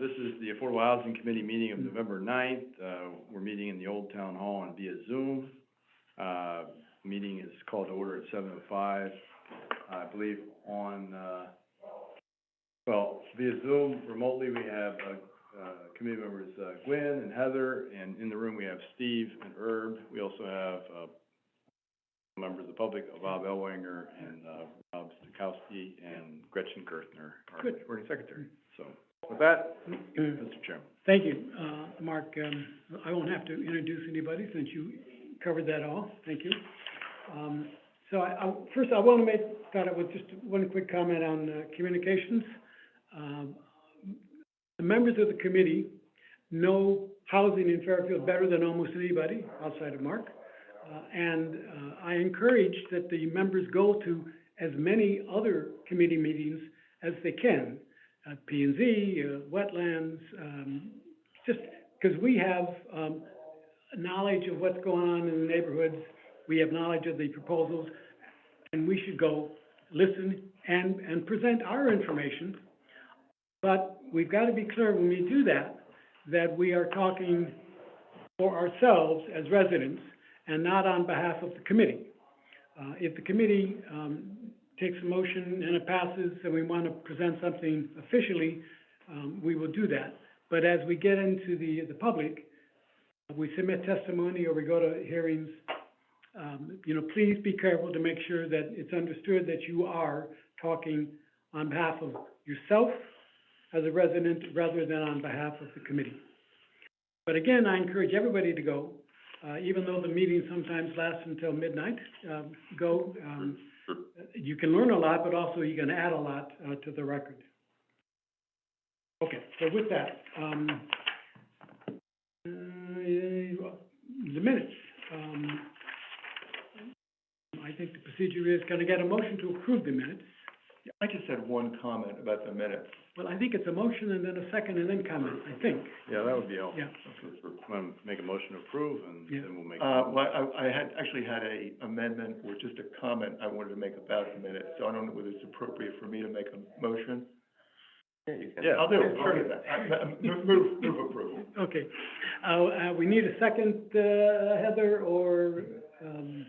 This is the Affordable Housing Committee meeting of November 9th. We're meeting in the Old Town Hall and via Zoom. Meeting is called to order at 7:05. I believe on, via Zoom remotely we have, committee members, Gwen and Heather, and in the room we have Steve and Herb. We also have, members of the public, Bob Ellwanger and, Rob Stukowski and Gretchen Gerthner, our recording secretary. So, with that, Mr. Chairman. Thank you, Mark. I won't have to introduce anybody since you covered that all. Thank you. First I want to start out with just one quick comment on communications. The members of the committee know housing in Fairfield better than almost anybody outside of Mark. I encourage that the members go to as many other committee meetings as they can. P&Z, wetlands, just because we have knowledge of what's going on in the neighborhoods, we have knowledge of the proposals, and we should go listen and present our information. But we've got to be clear when we do that we are talking for ourselves as residents and not on behalf of the committee. If the committee takes a motion and it passes and we want to present something officially, we will do that. But as we get into the public, we submit testimony or we go to hearings, please be careful to make sure that it's understood that you are talking on behalf of yourself as a resident rather than on behalf of the committee. But again, I encourage everybody to go, even though the meeting sometimes lasts until midnight. Go. You can learn a lot, but also you can add a lot to the record. Okay, so with that, the minutes. I think the procedure is, can I get a motion to approve the minutes? I just had one comment about the minutes. Well, I think it's a motion and then a second and then comment, I think. Yeah, that would be helpful. Yeah. Want to make a motion to approve, and then we'll make. I actually had a amendment or just a comment I wanted to make about the minutes, so I don't know whether it's appropriate for me to make a motion. Yeah, you can. Yeah. I'll do it. Sure. Move approval. Okay. We need a second, Heather, or, All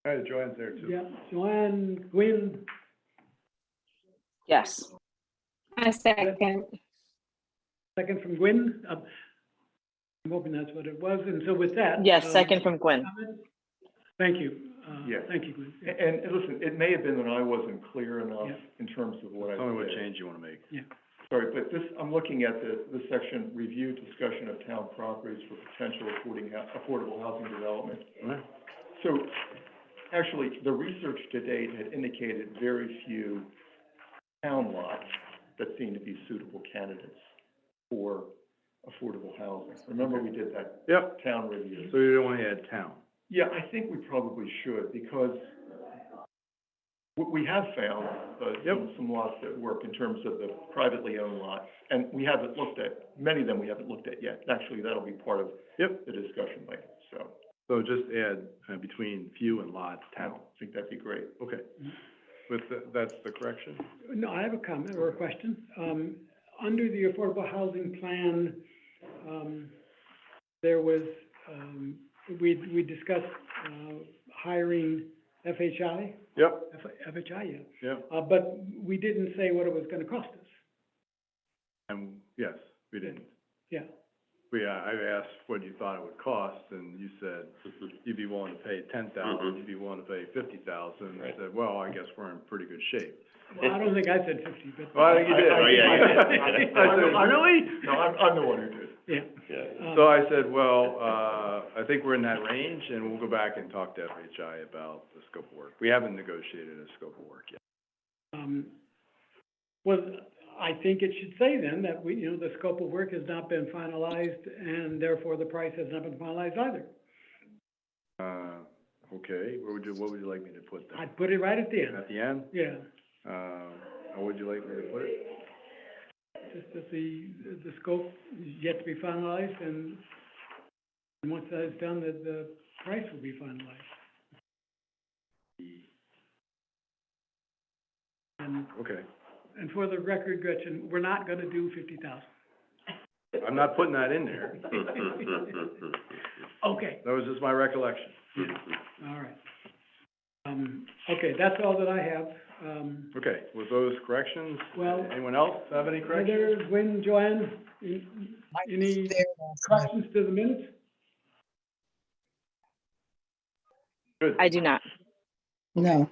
right, Joanne's there too. yeah, Joanne, Gwen, Yes. I second. second from Gwen. I'm hoping that's what it was. And so with that. Yes, second from Gwen. Thank you. Yeah. Thank you, Gwen. Yeah. And listen, it may have been that I wasn't clear enough in terms of what I said. Tell me what change you want to make. Yeah. Sorry, but I'm looking at the section, review discussion of town properties for potential affordable housing development. Right. So, actually, the research to date had indicated very few town lots that seem to be suitable candidates for affordable housing. Remember, we did that town review. So you don't want to add town? Yeah, I think we probably should, because we have found some lots that work in terms of the privately owned lots, and we haven't looked at, many of them we haven't looked at yet. Actually, that'll be part of the discussion later, so. So just add between few and lots, town. I think that'd be great. Okay. That's the correction? No, I have a comment or a question. Under the affordable housing plan, there was, we discussed hiring FHI. Yep. FHI, yeah. Yep. But we didn't say what it was going to cost us. And yes, we didn't. Yeah. I asked what you thought it would cost, and you said you'd be willing to pay $10,000, you'd be willing to pay $50,000. I said, well, I guess we're in pretty good shape. Well, I don't think I said 50, but. Well, I think you did. I said, really? No, I'm the one who did. Yeah. So I said, well, I think we're in that range, and we'll go back and talk to FHI about the scope of work. We haven't negotiated a scope of work yet. Well, I think it should say then that the scope of work has not been finalized, and therefore the price has not been finalized either. Okay, what would you like me to put that? I'd put it right at the end. At the end? Yeah. How would you like me to put it? Just that the scope is yet to be finalized, and once that is done, that the price will be finalized. Okay. and for the record, Gretchen, we're not gonna do 50,000. I'm not putting that in there. Okay, That was just my recollection. all right. Okay, that's all that I have. Okay, with those corrections, Well- anyone else have any corrections? Heather, Gwen, Joanne, any corrections to the minutes? Good. I do not. No.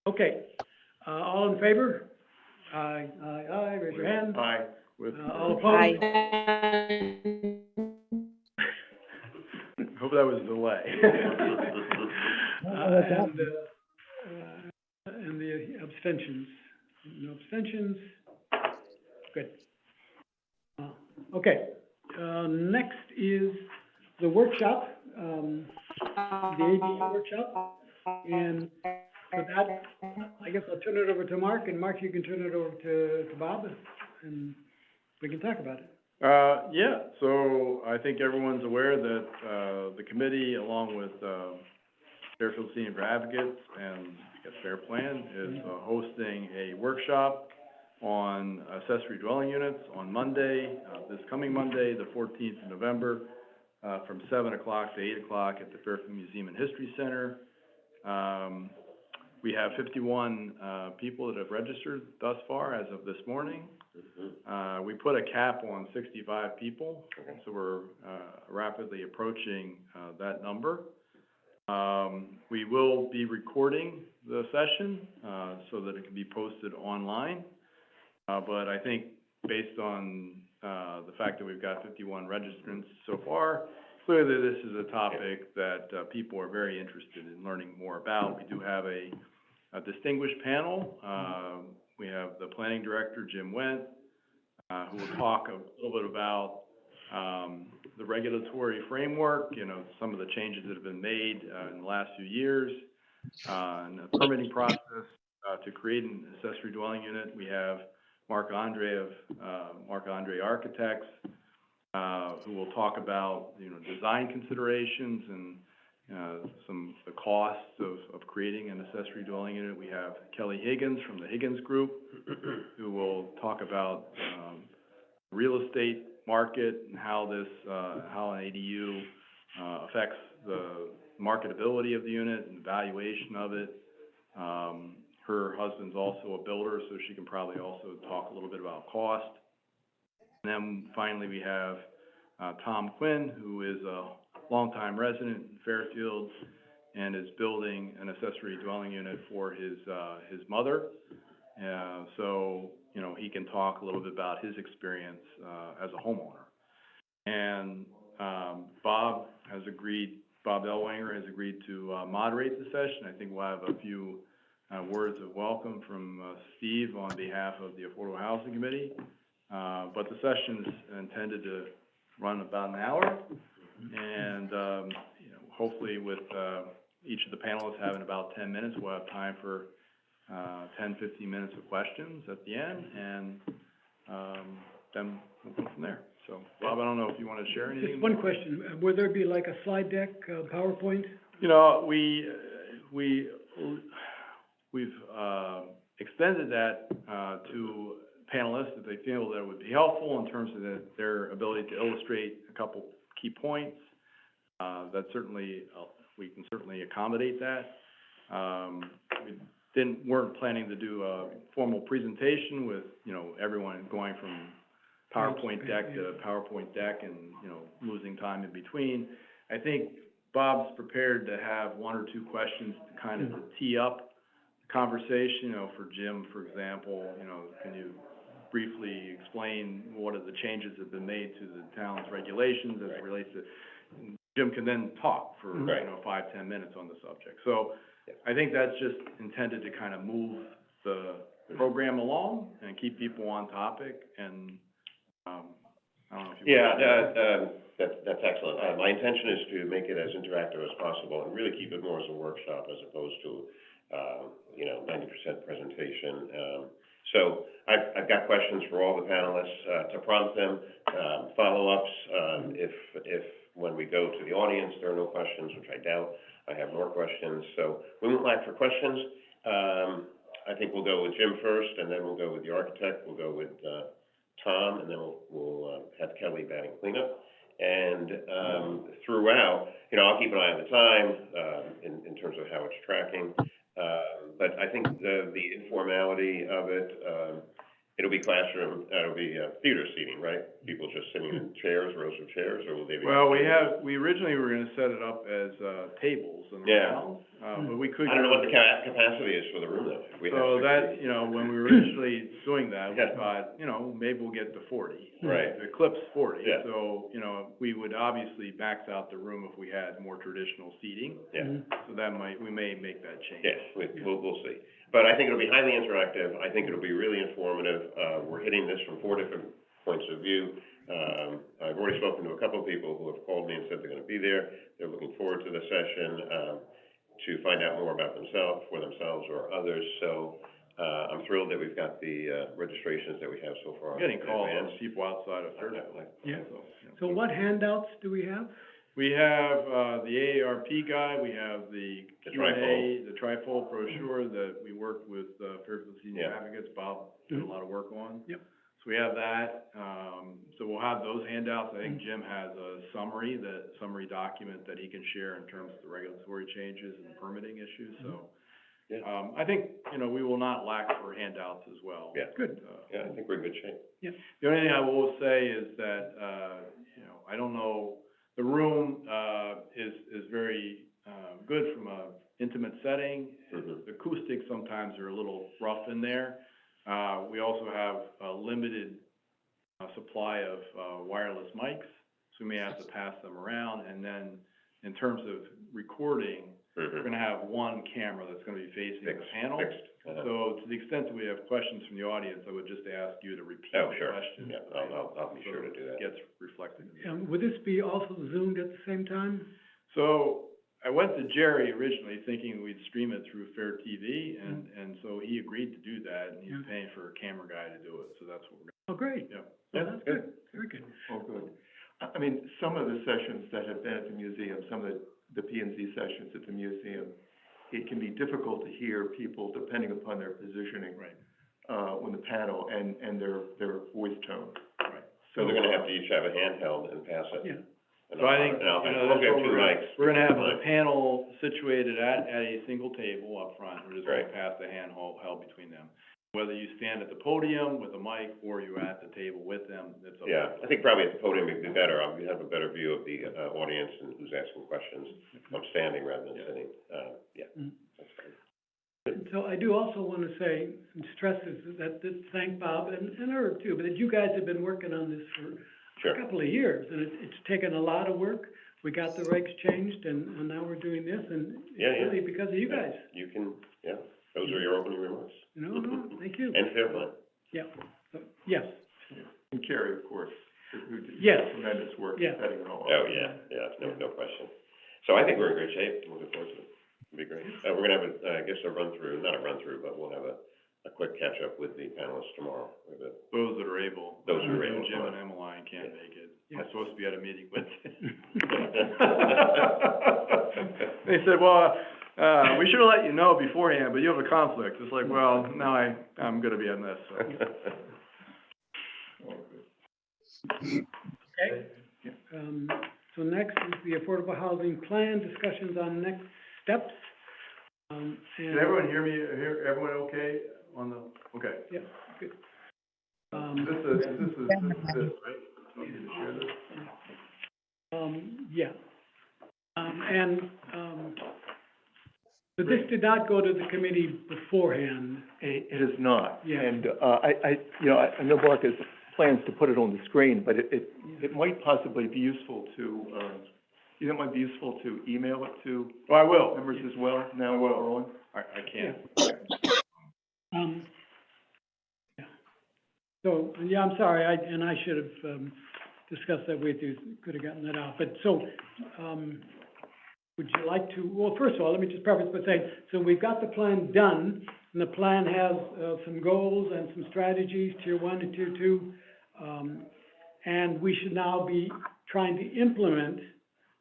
Okay, all in favor? Aye, raise your hand. Aye. With, All opposed? hope that was a delay. And the abstentions, no abstentions, good. Okay, next is the workshop, the ADU workshop, and for that, I guess I'll turn it over to Mark, and Mark, you can turn it over to Bob, and we can talk about it. Yeah, so I think everyone's aware that, the committee, along with, Fairfield Senior for Advocates and, I guess, Fair Plan, is, hosting a workshop on accessory dwelling units on Monday, this coming Monday, the 14th of November, from 7 o'clock to 8 o'clock at the Fairfield Museum and History Center. We have 51, people that have registered thus far as of this morning. We put a cap on 65 people, so we're, rapidly approaching, that number. We will be recording the session, so that it can be posted online. But I think based on, the fact that we've got 51 registrants so far, clearly this is a topic that, people are very interested in learning more about. We do have a distinguished panel. We have the planning director, Jim Wendt, who will talk a little bit about, the regulatory framework, some of the changes that have been made, in the last few years, and the permitting process, to create an accessory dwelling unit. We have Mark Andre of, Mark Andre Architects, who will talk about, design considerations and, the costs of creating an accessory dwelling unit. We have Kelly Higgins from the Higgins Group, who will talk about, real estate market and how this, how an ADU, affects the marketability of the unit and the valuation of it. Her husband's also a builder, so she can probably also talk a little bit about cost. And then finally, we have, Tom Quinn, who is a longtime resident in Fairfield and is building an accessory dwelling unit for his mother. So, he can talk a little bit about his experience, as a homeowner. And, Bob Ellwanger has agreed to, moderate the session. I think we'll have a few, words of welcome from, Steve on behalf of the Affordable Housing Committee. But the session's intended to run about an hour. And, hopefully with, each of the panelists having about 10 minutes, we'll have time for, 10, 15 minutes of questions at the end, and, then we'll go from there. So, Bob, I don't know if you want to share anything. Just one question, would there be like a slide deck, PowerPoint? We've extended that, to panelists if they feel that it would be helpful in terms of their ability to illustrate a couple key points. That certainly, we can certainly accommodate that. We weren't planning to do a formal presentation with, everyone going from PowerPoint deck to PowerPoint deck and, losing time in between. I think Bob's prepared to have one or two questions to kind of tee up the conversation. For Jim, for example, can you briefly explain what are the changes that have been made to the town's regulations as it relates to, Jim can then talk for, 5, 10 minutes on the subject. So I think that's just intended to kind of move the program along and keep people on topic, and, I don't know if you want to. That's excellent. My intention is to make it as interactive as possible and really keep it more as a workshop as opposed to, 90% presentation. So I've got questions for all the panelists, to prompt them, follow-ups, if when we go to the audience, there are no questions, which I doubt, I have more questions, so we won't lack for questions. I think we'll go with Jim first, and then we'll go with the architect, we'll go with, Tom, and then we'll have Kelly batting cleanup. And, throughout, I'll keep an eye on the time, in terms of how it's tracking. But I think the informality of it, it'll be classroom, it'll be, theater seating, right? People just sitting in chairs, rows of chairs, or will they be? Well, we originally were gonna set it up as, tables and Yeah. around, but we could. I don't know what the capacity is for the room, though. If we have So 60. that, when we were initially doing that, we Yeah. thought, maybe we'll get to 40. Right. Eclipse 40. Yeah. So, we would obviously max out the room if we had more traditional seating. Yeah. So we may make that change. Yes, we'll see. But I think it'll be highly interactive, I think it'll be really informative, we're hitting this from 4 different points of view. I've already spoken to a couple of people who have called me and said they're gonna be there, they're looking forward to the session, to find out more about themselves, for themselves or others, so, I'm thrilled that we've got the, registrations that we have so far. I'm getting calls in from advance. people outside of Fairfield. Yeah. So, So what handouts do we have? We have, the AARP guide, we have the The Q&A, the trifold brochure that we worked with, Fairfield Senior Yeah. Advocates, Bob did a lot of work on. Yep. So we have that, so we'll have those handouts. I think Jim has a summary document that he can share in terms of the regulatory changes and permitting issues, so. Yeah. I think, we will not lack for handouts as well. Yeah. Good. Yeah, I think we're in good shape. The only thing I will say is that, I don't know, the room, is very, good from a intimate setting. Mhm. The acoustics sometimes are a little rough in there. We also have a limited, supply of, wireless mics, so we may have to pass them around. And then, in terms of recording, we're gonna have one camera that's gonna be facing the panel. Fixed. So to the extent that we have questions from the audience, I would just ask you to repeat Oh, the sure. question. Yeah, I'll be sure to do that. So it gets reflected. Would this be also zoomed at the same time? So I went to Jerry originally thinking we'd stream it through Fair TV, and so he agreed to do that, and he's Yeah. paying for a camera guy to do it, so that's what we're Oh, great. gonna, Oh, that's good. Very good. Oh, good. I mean, some of the sessions that have been at the museum, some of the P and Z sessions at the museum, it can be difficult to hear people depending upon their positioning, Right, on the panel and their voice tone. right. So they're gonna have to each have a handheld and pass it. Yeah. And So I think, and I'll that's we'll what get 2 we're gonna, mics. we're gonna have the Right. panel situated at a single table up front, we're just gonna Right. pass the handheld held between them. Whether you stand at the podium with a mic, or you're at the table with them, it's up to you. Yeah, I think probably at the podium would be better, we have a better view of the, audience and who's asking questions. I'm standing rather than Yeah. sitting, yeah. Mhm. That's fine. And so I do also want to say, and stress this, that, thank Bob and Herb too, but that you guys have been working on this for a Sure. couple of years, and it's taken a lot of work. We got the regs changed, and now we're doing this, and Yeah, it's yeah. really because of you guys. You can, yeah, those are your opening remarks. No, thank you. And fair play. Yeah, so, yes, And Carrie, of course, who did Yes. tremendous work Yeah. setting it all up. Oh, yeah, no question. So I think we're in great shape, looking forward to it, it'll be great. We're gonna have I guess a run-through, not a run-through, but we'll have a quick catch-up with the panelists tomorrow. We have a- Those that are able. Those who are able. Jim and Emmeline can't make it. Yeah. I'm supposed to be at a meeting with. They said, well, we should've let you know beforehand, but you have a conflict. It's like, well, now I'm gonna be on this, so. Oh, good. okay. So next is the Affordable Housing Plan, discussions on next steps. And. Can everyone hear me, everyone okay on the, okay. Yeah, good. This is, right? So you need to share this? Yeah. But this did not go to the committee beforehand. It is not. Yeah. And, I know Mark has plans to put it on the screen, but it might possibly be useful to, you think it might be useful to email it to Oh, I will. members as well, now we're on? I can. Yeah. So, yeah, I'm sorry, I should have, discussed that with you, could have gotten that out, but so, would you like to, well, first of all, let me just preface by saying, so we've got the plan done, and the plan has, some goals and some strategies, tier 1 and tier 2, and we should now be trying to implement,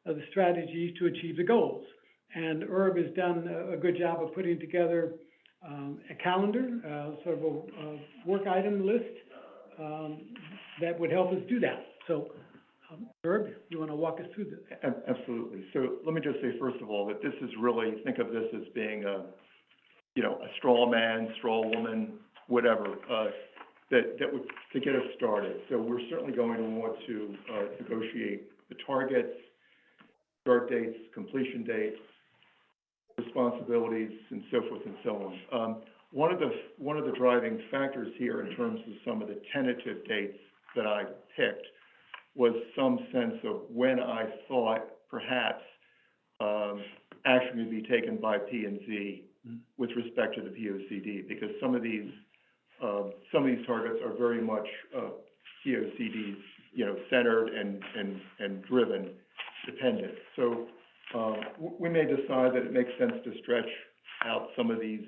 the strategies to achieve the goals. And Herb has done a good job of putting together a calendar, sort of a work item list, that would help us do that. So, Herb, you wanna walk us through this? Absolutely. So let me just say, first of all, that this is really, think of this as being a, you know, a straw man, straw woman, whatever, that would, to get us started. So we're certainly going to want to, negotiate the targets, start dates, completion dates, responsibilities, and so forth and so on. One of the driving factors here in terms of some of the tentative dates that I picked was some sense of when I thought perhaps, action would be taken by P and Z with respect to the POCD, because some of these targets are very much, POCDs, you know, centered and driven, dependent. So, we may decide that it makes sense to stretch out some of these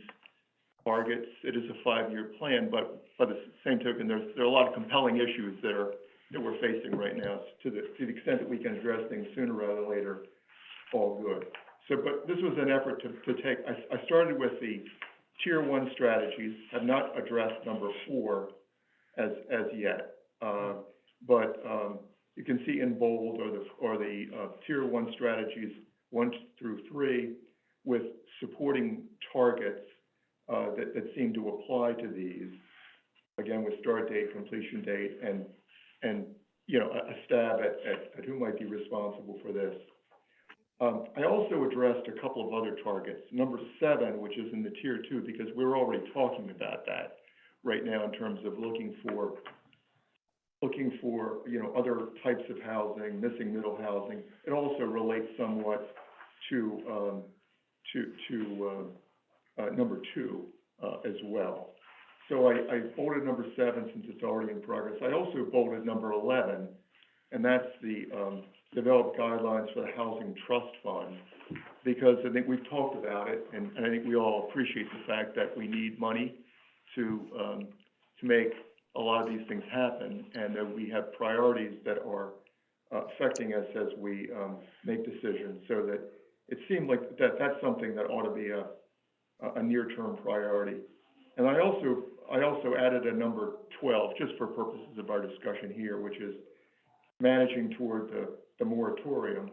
targets. It is a 5-year plan, but by the same token, there are a lot of compelling issues that we're facing right now. To the extent that we can address things sooner rather than later, all good. So, but this was an effort to take, I started with the tier 1 strategies, have not addressed number 4 as yet. But you can see in bold are the tier 1 strategies 1 through 3 with supporting targets that seem to apply to these. Again, with start date, completion date, and you know, a stab at who might be responsible for this. I also addressed a couple of other targets. Number 7, which is in the tier 2, because we're already talking about that right now in terms of looking for, you know, other types of housing, missing middle housing. It also relates somewhat to number 2, as well. So I bolded number 7 since it's already in progress. I also bolded number 11, and that's the, develop guidelines for the Housing Trust Fund, because I think we've talked about it, and I think we all appreciate the fact that we need money to make a lot of these things happen, and that we have priorities that are affecting us as we make decisions, so that it seemed like that's something that ought to be a near-term priority. And I also added a number 12, just for purposes of our discussion here, which is managing toward the moratorium.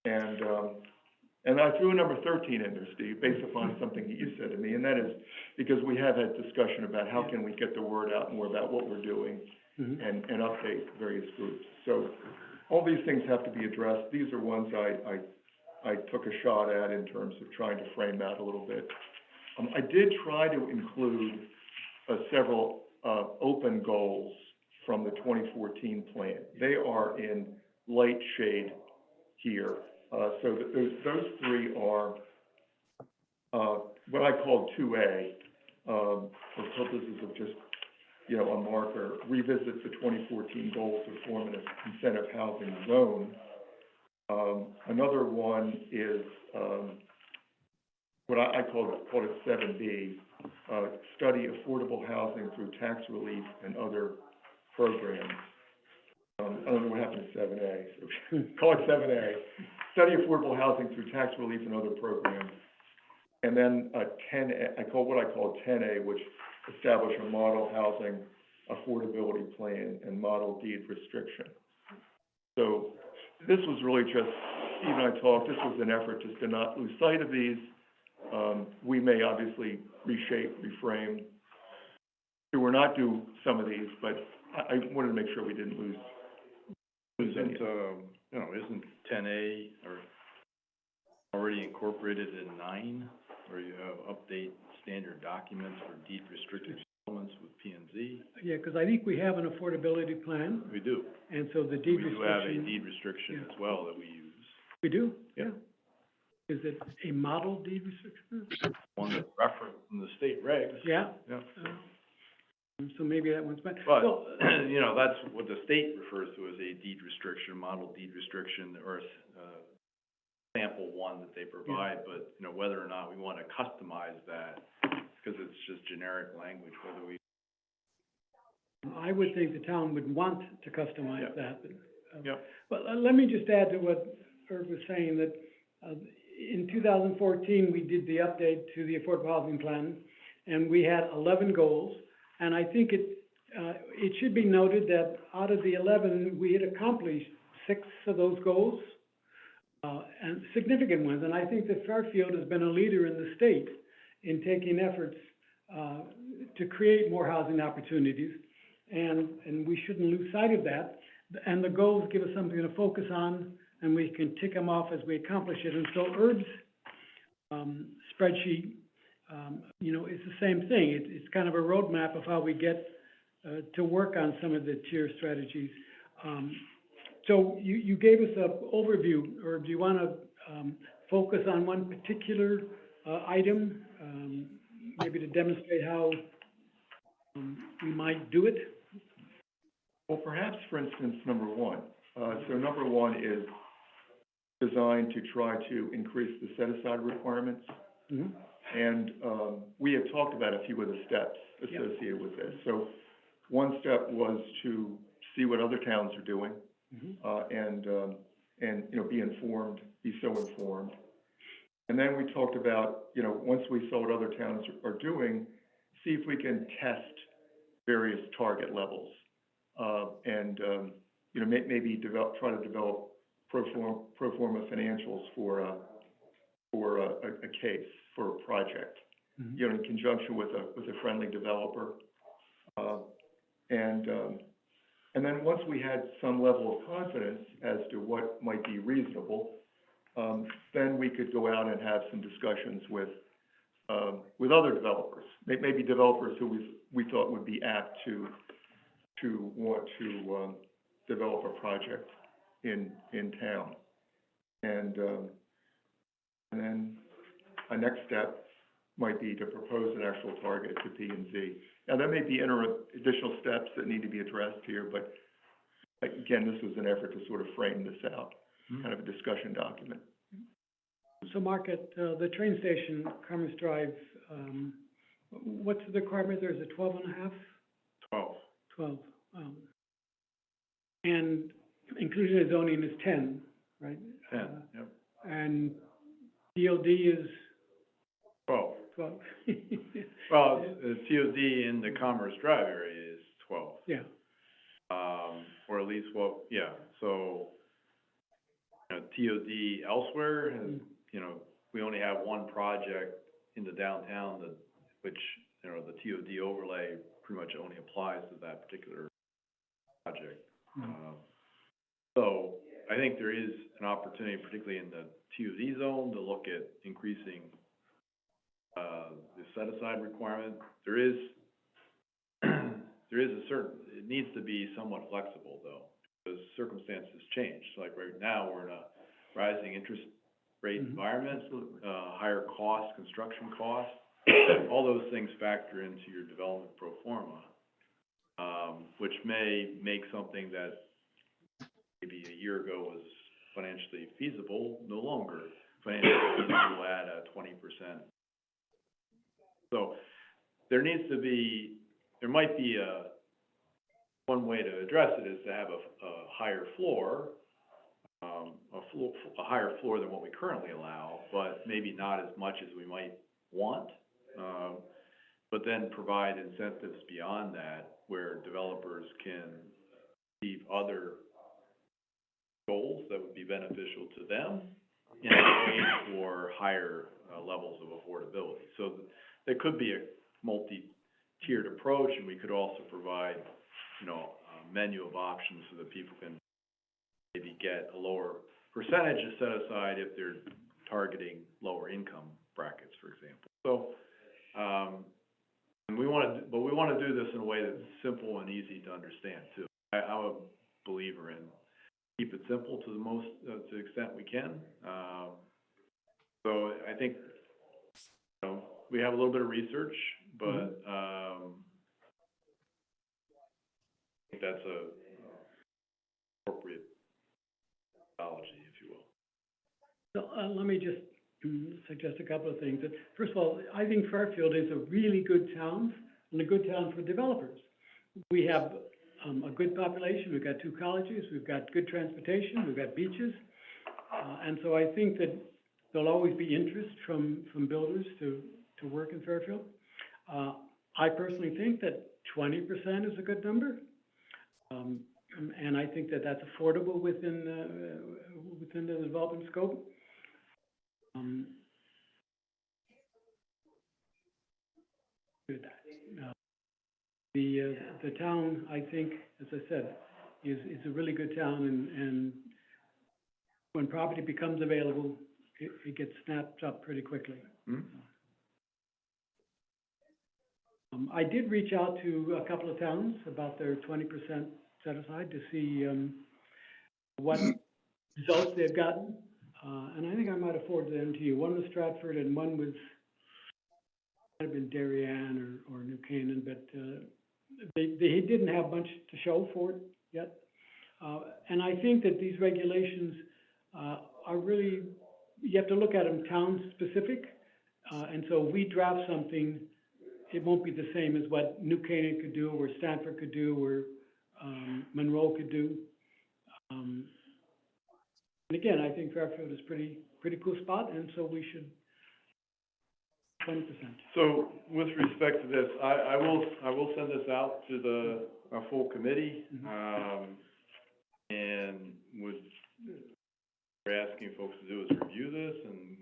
And I threw a number 13 in there, Steve, based upon something that you said to me, and that is because we have had discussion about how can we get the word out more about what we're doing and update various groups. So all these things have to be addressed. These are ones I took a shot at in terms of trying to frame out a little bit. I did try to include several open goals from the 2014 plan. They are in light shade here. So those 3 are what I call 2A, for purposes of just, you know, a marker. Revisit the 2014 goals to form an incentive housing zone. Another one is what I call it 7B, study affordable housing through tax relief and other programs. I don't know what happened to 7A, so call it 7A. Study affordable housing through tax relief and other programs. And then 10A, I call 10A, which establish a model housing affordability plan and model deed restriction. So this was really just, Steve and I talked, this was an effort just to not lose sight of these. We may obviously reshape, reframe, do or not do some of these, but I wanted to make sure we didn't lose any. Isn't 10A or already incorporated in 9, where you have update standard documents for deed restricted settlements with P and Z? Yeah, because I think we have an affordability plan, We do. and so the deed We do have a restriction. deed restriction as well that we use, We do? Yeah. Is it a model deed restriction? one that's referenced in the state regs. Yeah? Yeah. So maybe that one's better. But, Well, you know, that's what the state refers to as a deed restriction, model deed restriction, or sample one that they provide, but, you know, whether or not we want to customize that, because it's just generic language, whether we. I would think the town would want to customize Yeah. that, but, Yep. but let me just add to what Herb was saying, that, in 2014, we did the update to the Affordable Housing Plan, and we had 11 goals. And I think it should be noted that out of the 11, we had accomplished 6 of those goals, and significant ones. And I think that Fairfield has been a leader in the state in taking efforts to create more housing opportunities, and we shouldn't lose sight of that. And the goals give us something to focus on, and we can tick them off as we accomplish it. And so Herb's spreadsheet, you know, is the same thing. It's kind of a roadmap of how we get to work on some of the tier strategies. So you gave us an overview, or do you want to focus on one particular item, maybe to demonstrate how we might do it? Well, perhaps, for instance, number 1. So number 1 is designed to try to increase the set-aside requirements. Mm-hmm. And we have talked about a few of the steps associated with this. So one step was to see what other towns are doing, and you know, be informed, be so informed. And then we talked about, you know, once we saw what other towns are doing, see if we can test various target levels, and you know, maybe try to develop pro forma financials for a case, for a project, you know, in conjunction with a friendly developer. And then once we had some level of confidence as to what might be reasonable, then we could go out and have some discussions with other developers, maybe developers who we thought would be apt to want to develop a project in town. And then a next step might be to propose an actual target to P and Z. Now, there may be additional steps that need to be addressed here, but again, this was an effort to sort of frame this out, kind of a discussion document. So Mark, at the train station, Commerce Drive, what's the requirement there? Is it 12 and a half? 12. 12. And inclusionary zoning is 10, right? 10, yep. And DOD is 12. 12. Well, the TOD in the Commerce Drive area is 12. Yeah. Or at least, well, yeah, so, you know, TOD elsewhere has, you know, we only have one project in the downtown which, you know, the TOD overlay pretty much only applies to that particular project. So I think there is an opportunity, particularly in the TOD zone, to look at increasing the set-aside requirement. There is a certain, it needs to be somewhat flexible though, because circumstances change. Like right now, we're in a rising interest rate environment, higher cost, construction costs. All those things factor into your development pro forma, which may make something that maybe a year ago was financially feasible, no longer financially feasible at a 20%. So there might be one way to address it is to have a higher floor, a higher floor than what we currently allow, but maybe not as much as we might want. But then provide incentives beyond that where developers can achieve other goals that would be beneficial to them in exchange for higher levels of affordability. So there could be a multi-tiered approach, and we could also provide, you know, a menu of options so that people can maybe get a lower percentage of set aside if they're targeting lower income brackets, for example. So, and we want to do this in a way that's simple and easy to understand too. I'm a believer in keep it simple to the extent we can. So I think, you know, we have a little bit of research, but I think that's a appropriate methodology, if you will. So let me just suggest a couple of things. First of all, I think Fairfield is a really good town, and a good town for developers. We have a good population. We've got 2 colleges. We've got good transportation. We've got beaches. And so I think that there'll always be interest from builders to work in Fairfield. I personally think that 20% is a good number. And I think that that's affordable within the development scope. Good. The town, I think, as I said, is a really good town, and when property becomes available, it gets snapped up pretty quickly. I did reach out to a couple of towns about their 20% set aside to see what results they've gotten, and I think I might have forwarded them to you. One was Stratford, and one was, might have been Darien or New Canaan, but they didn't have much to show for it yet. And I think that these regulations are really, you have to look at them town-specific, and so we draft something, it won't be the same as what New Canaan could do, or Stanford could do, or Monroe could do. And again, I think Fairfield is pretty cool spot, and so we should 20%. So with respect to this, I will send this out to our full committee, and we're asking folks to do is review this and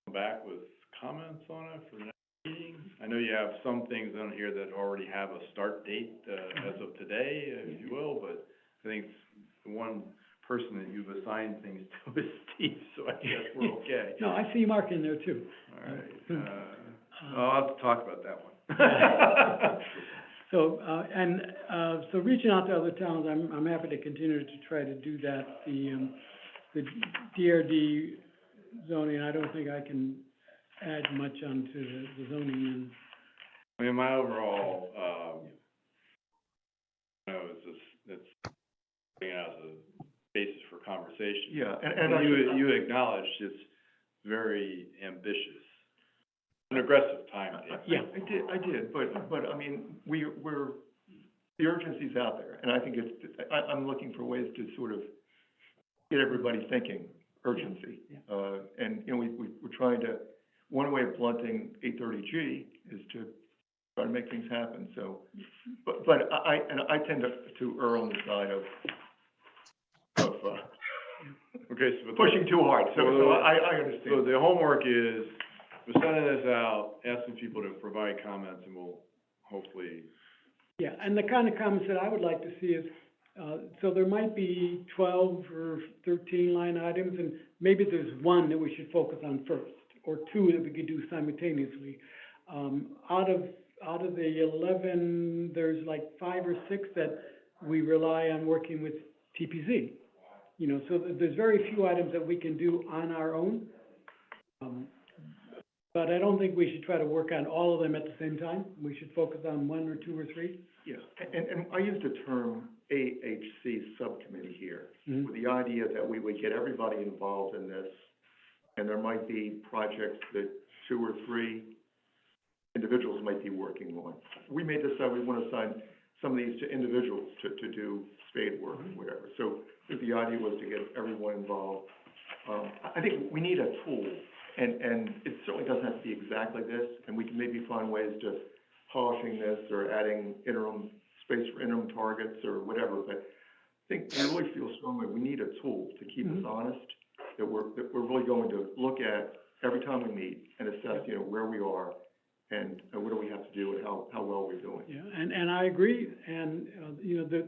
come back with comments on it for the next meeting. I know you have some things on here that already have a start date, as of today, if you will, but I think the one person that you've assigned things to is Steve, so I guess we're okay. No, I see Mark in there too. All right, I'll have to talk about that one. So, so reaching out to other towns, I'm happy to continue to try to do that. The DRD zoning, I don't think I can add much onto the zoning, and I mean, my overall, it's being as a basis for conversation. Yeah, And you acknowledged it's very ambitious, an aggressive timetable. Yeah. I did, but I mean, the urgency's out there, and I think I'm looking for ways to sort of get everybody thinking urgency. Yeah. And, you know, we're trying to, one way of blunting 830G is to try to make things happen, so, but I tend to err on the side of Okay, so. pushing too hard, so I understand. So the homework is, we're sending this out, asking people to provide comments, and we'll hopefully. yeah, and the kind of comments that I would like to see is, so there might be 12 or 13 line items, and maybe there's one that we should focus on first, or two that we could do simultaneously. Out of the 11, there's like 5 or 6 that we rely on working with TPZ. You know, so there's very few items that we can do on our own. But I don't think we should try to work on all of them at the same time. We should focus on 1 or 2 or 3. Yeah, and I used the term AHC subcommittee here, Mhm. with the idea that we would get everybody involved in this, and there might be projects that 2 or 3 individuals might be working on. We may decide we want to assign some of these to individuals to do spade work or whatever. So the idea was to get everyone involved. I think we need a tool, and it certainly doesn't have to be exactly this, and we can maybe find ways to polishing this or adding space for interim targets or whatever, but I think I really feel strongly we need a tool to keep us honest, that we're really going to look at every time we meet and assess, you know, where we are and what do we have to do and how well we're doing. Yeah, and I agree, and, you know,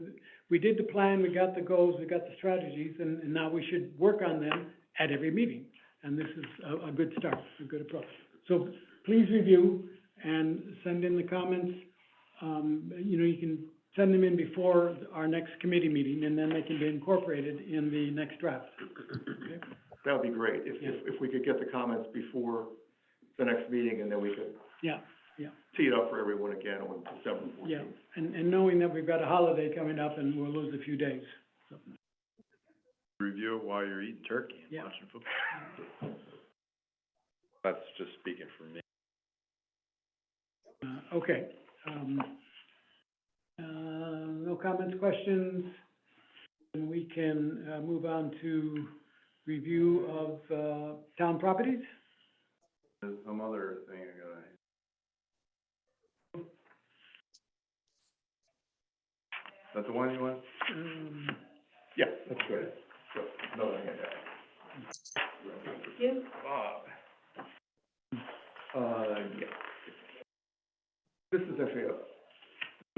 we did the plan, we got the goals, we got the strategies, and now we should work on them at every meeting. And this is a good start, a good approach. So please review and send in the comments. You know, you can send them in before our next committee meeting, and then they can be incorporated in the next draft. Okay? That would be great, if we could get the comments before the next meeting, and then we could Yeah, tee it up for everyone again on December 14th. yeah, and knowing that we've got a holiday coming up and we'll lose a few days. So, Review it while you're eating turkey and Yeah. watching football. That's just speaking for me. Okay, no comments, questions, and we can, move on to review of, town properties. There's some other thing I gotta. Is that the one you want? Yeah, that's good. So, another handout. Yeah. This is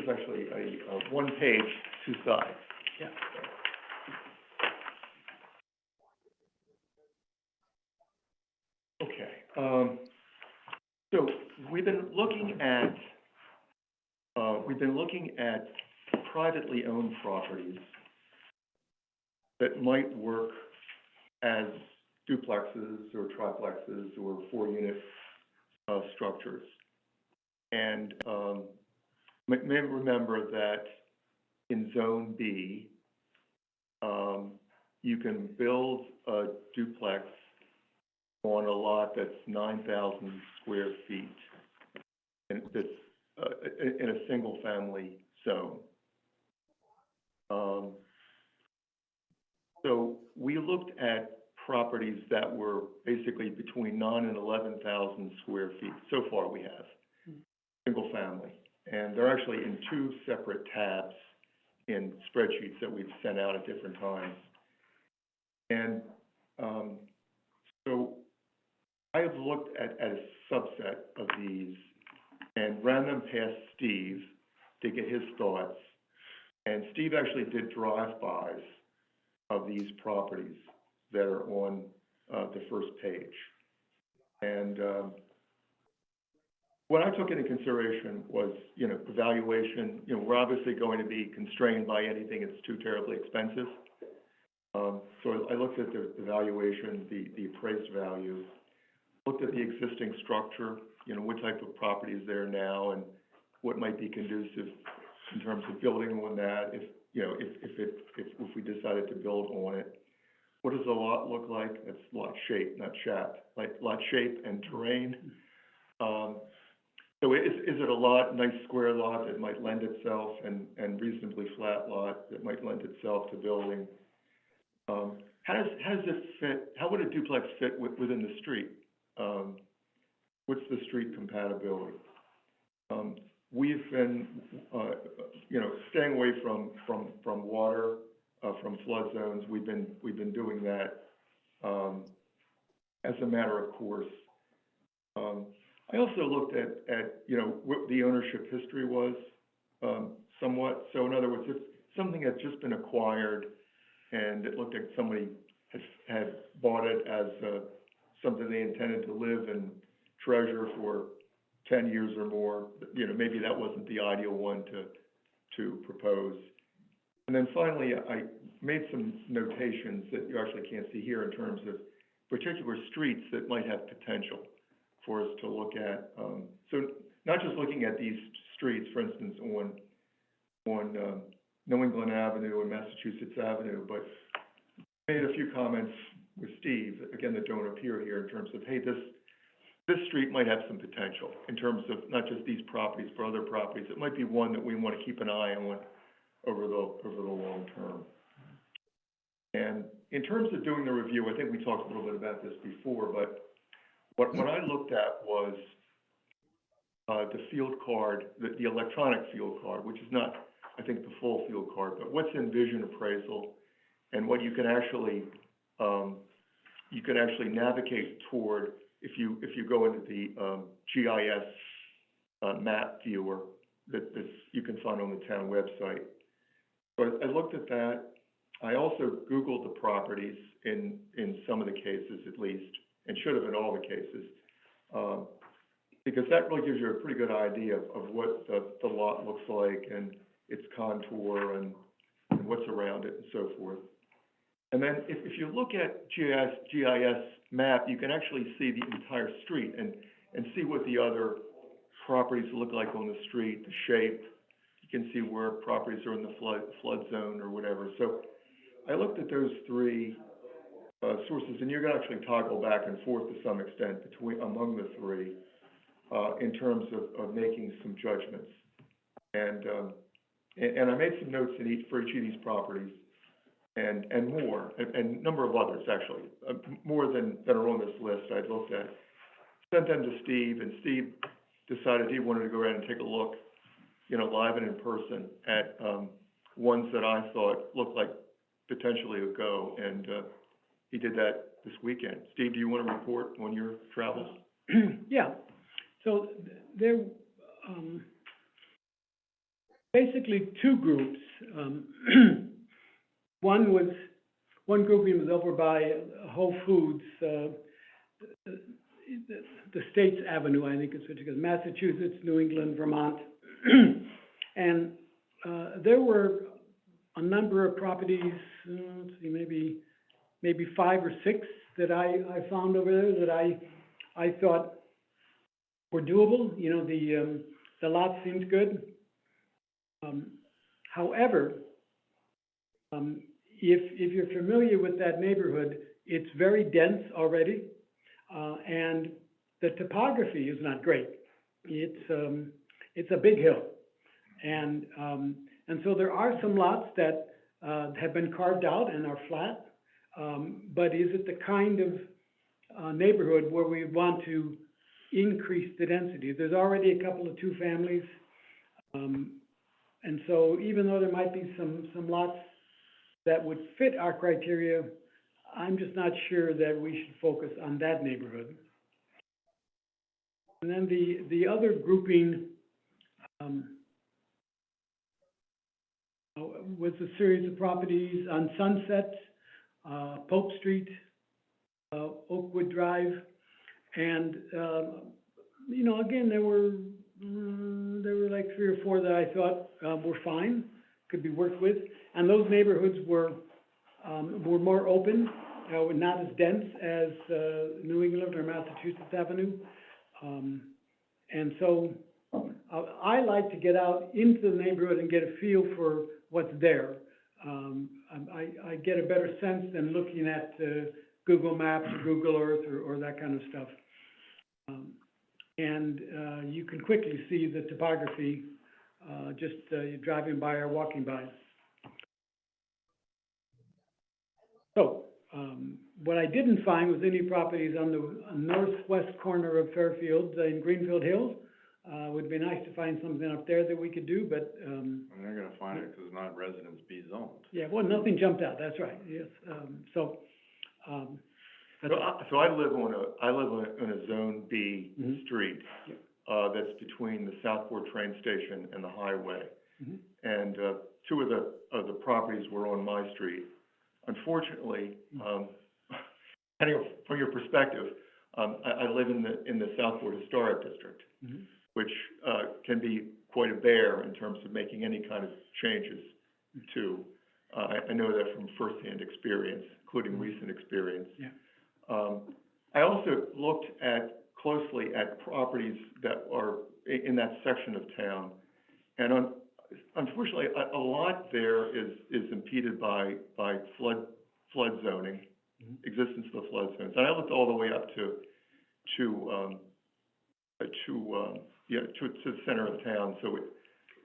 actually a one page, two sides. Yeah. Okay, so we've been looking at privately owned properties that might work as duplexes or triplexes or four-unit, structures. And, may remember that in Zone B, you can build a duplex on a lot that's 9,000 square feet, and that's, in a single-family zone. So we looked at properties that were basically between 9,000 and 11,000 square feet. So far, we have, single-family. And they're actually in two separate tabs in spreadsheets that we've sent out at different times. And, so I have looked at a subset of these and ran them past Steve to get his thoughts. And Steve actually did drive-bys of these properties that are on, the first page. And, what I took into consideration was, evaluation. We're obviously going to be constrained by anything that's too terribly expensive. So I looked at the valuation, the appraised value, looked at the existing structure, what type of property is there now, and what might be conducive in terms of building on that, if we decided to build on it. What does the lot look like? That's lot shape, not shape, like lot shape and terrain. So is it a lot, nice square lot that might lend itself, and reasonably flat lot that might lend itself to building? How does it fit, how would a duplex fit within the street? What's the street compatibility? We've been, staying away from water, from flood zones. We've been doing that, as a matter of course. I also looked at what the ownership history was, somewhat. So in other words, if something had just been acquired and it looked like somebody had bought it as, something they intended to live and treasure for 10 years or more, maybe that wasn't the ideal one to propose. And then finally, I made some notations that you actually can't see here in terms of particular streets that might have potential for us to look at. So not just looking at these streets, for instance, on New England Avenue and Massachusetts Avenue, but made a few comments with Steve, again, that don't appear here, in terms of, hey, this street might have some potential in terms of not just these properties, but other properties. It might be one that we want to keep an eye on over the long term. And in terms of doing the review, I think we talked a little bit about this before, but what I looked at was the field card, the electronic field card, which is not, I think, the full field card, but what's in Vision Appraisal, and what you can actually navigate toward if you go into the GIS map viewer that you can find on the town website. So I looked at that. I also Googled the properties in some of the cases, at least, and should have in all the cases, because that really gives you a pretty good idea of what the lot looks like and its contour and what's around it and so forth. And then if you look at GIS map, you can actually see the entire street and see what the other properties look like on the street, the shape. You can see where properties are in the flood zone or whatever. So I looked at those three sources, and you're going to actually toggle back and forth to some extent among the three in terms of making some judgments. And I made some notes for each of these properties. and more, and a number of others, actually, more than are on this list I looked at. Sent them to Steve, and Steve decided he wanted to go around and take a look, you know, live and in person at, ones that I thought looked like potentially a go, and, he did that this weekend. Steve, do you want to report on your travels? Yeah, so there, basically two groups. One grouping was over by Whole Foods, the States Avenue, I think it's what you call, Massachusetts, New England, Vermont. And, there were a number of properties, let's see, maybe 5 or 6 that I found over there that I thought were doable. You know, the lot seemed good. However, if you're familiar with that neighborhood, it's very dense already, and the topography is not great. It's a big hill, and so there are some lots that have been carved out and are flat. But is it the kind of neighborhood where we want to increase the density? There's already a couple of 2 families, and so even though there might be some lots that would fit our criteria, I'm just not sure that we should focus on that neighborhood. And then the other grouping was a series of properties on Sunset, Pope Street, Oakwood Drive, and, you know, again, there were like 3 or 4 that I thought, were fine, could be worked with, and those neighborhoods were more open, not as dense as, New England or Massachusetts Avenue, and so, I like to get out into the neighborhood and get a feel for what's there. I get a better sense than looking at Google Maps or Google Earth or that kind of stuff. And you can quickly see the topography just driving by or walking by. So what I didn't find was any properties on the northwest corner of Fairfield in Greenfield Hills. Would be nice to find something up there that we could do, but I'm not gonna find it, 'cause it's not Residence B zoned. yeah, well, nothing jumped out, that's right, yes. So I live on a Zone B Mhm. street, Yep. That's between the Southport train station and the highway. Mhm. And, 2 of the properties were on my street. Unfortunately, depending on, from your perspective, I live in the Southport Historic District, Mhm. which, can be quite a bear in terms of making any kind of changes to, I know that from firsthand experience, including recent experience. Yeah. I also looked closely at properties that are in that section of town, and unfortunately, a lot there is impeded by flood zoning, existence of the flood zones. And I looked all the way up to the center of town, so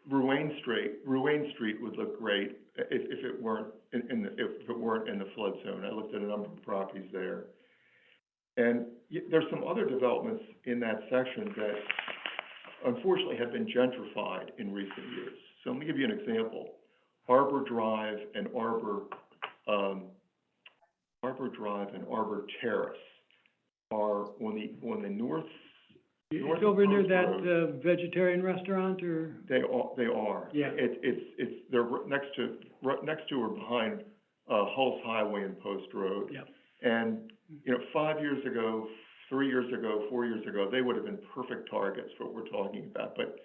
Ruane Street would look great if it weren't in the flood zone. I looked at a number of properties there. And there's some other developments in that section that unfortunately have been gentrified in recent years. So let me give you an example. Arbor Drive and Arbor Terrace are on the north. It's over near that vegetarian restaurant, or? They are. Yeah. They're next to or behind, Hulse Highway and Post Road. Yep. And, you know, 5 years ago, 3 years ago, 4 years ago, they would have been perfect targets for what we're talking about. But,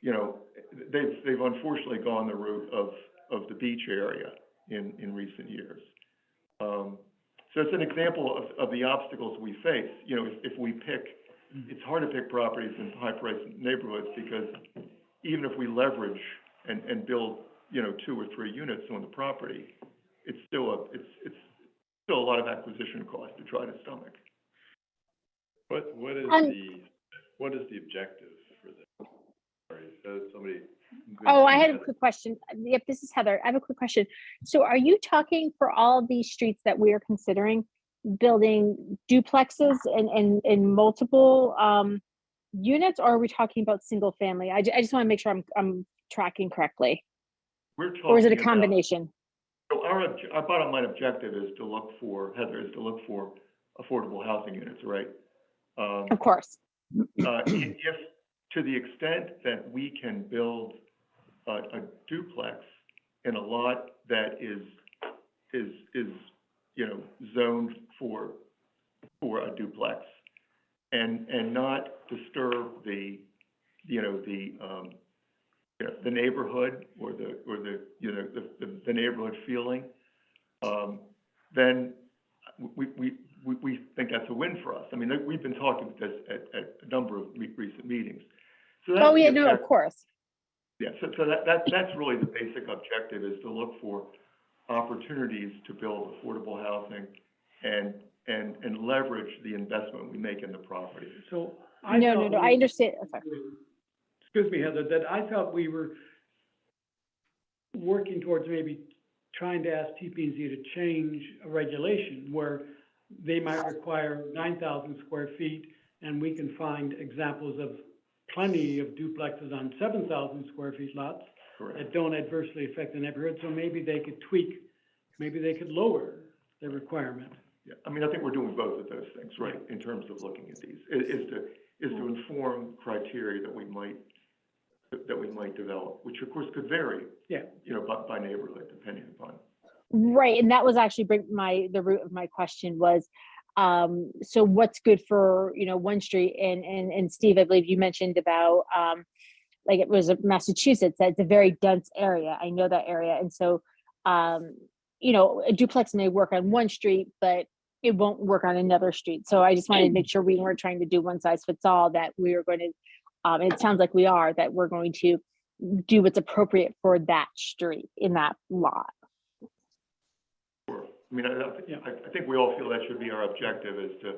you know, they've unfortunately gone the route of the beach area in recent years. So it's an example of the obstacles we face. You know, if we pick, it's hard to pick properties in high-priced neighborhoods, because even if we leverage and build, you know, 2 or 3 units on the property, it's still a lot of acquisition cost to try to stomach. What is And- the objective for this? Sorry, so somebody Oh, I had a quick question. Yep, this is Heather. I have a quick question. So are you talking for all of these streets that we are considering building duplexes and multiple units, or are we talking about single family? I just want to make sure I'm tracking correctly. We're talking Or is it a about- combination? So our bottom line objective is to look for, Heather, is to look for affordable housing units, right? Of course. If, to the extent that we can build a duplex in a lot that is, you know, zoned for a duplex and not disturb the, you know, the neighborhood or the, you know, the neighborhood feeling, then we think that's a win for us. I mean, we've been talking about this at a number of recent meetings. So that's Oh, yeah, the no, of objective. course. Yeah, so that's really the basic objective, is to look for opportunities to build affordable housing and leverage the investment we make in the property. So I No, thought I understand. Sorry. excuse me, Heather, that I thought we were working towards maybe trying to ask TP&Z to change a regulation where they might require 9,000 square feet, and we can find examples of plenty of duplexes on 7,000 square feet lots Correct. that don't adversely affect the neighborhood, so maybe they could tweak, maybe they could lower the requirement. Yeah, I mean, I think we're doing both of those things, right, in terms of looking at these, is to inform criteria that we might develop, which of course could vary, Yeah. you know, by neighborhood, depending upon. Right, and that was actually the root of my question was, so what's good for, you know, one street, and Steve, I believe you mentioned about, like it was Massachusetts, that's a very dense area. I know that area. And so, you know, a duplex may work on one street, but it won't work on another street. So I just wanted to make sure we weren't trying to do one size fits all, that we are going to, and it sounds like we are, that we're going to do what's appropriate for that street in that lot. I mean, I think we all feel that should be our objective, is to,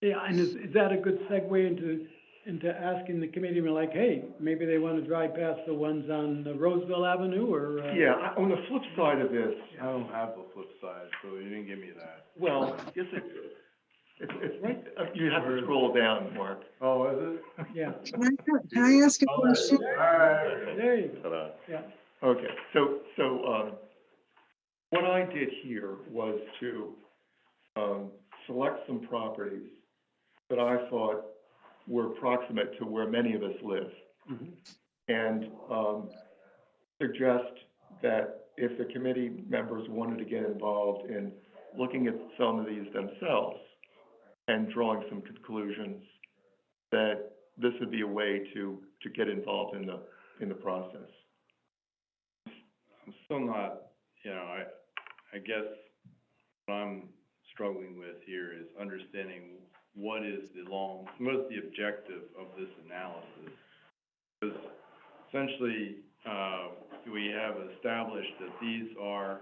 Yeah, and is that a good segue into asking the committee, we're like, hey, maybe they want to drive past the ones on Roseville Avenue, or? yeah, on the flip side of this, I don't have the flip side, so you didn't give me that. well, yes, it's right, you have to scroll down, Mark. Oh, is it? Yeah, Can I ask a question? Alright. there you go, Ta-da. yeah. Okay, so, what I did here was to, select some properties that I thought were proximate to where many of us live, Mhm. and, suggest that if the committee members wanted to get involved in looking at some of these themselves and drawing some conclusions, that this would be a way to get involved in the process. I'm still not, you know, I guess what I'm struggling with here is understanding what is the objective of this analysis? Because essentially, we have established that these are,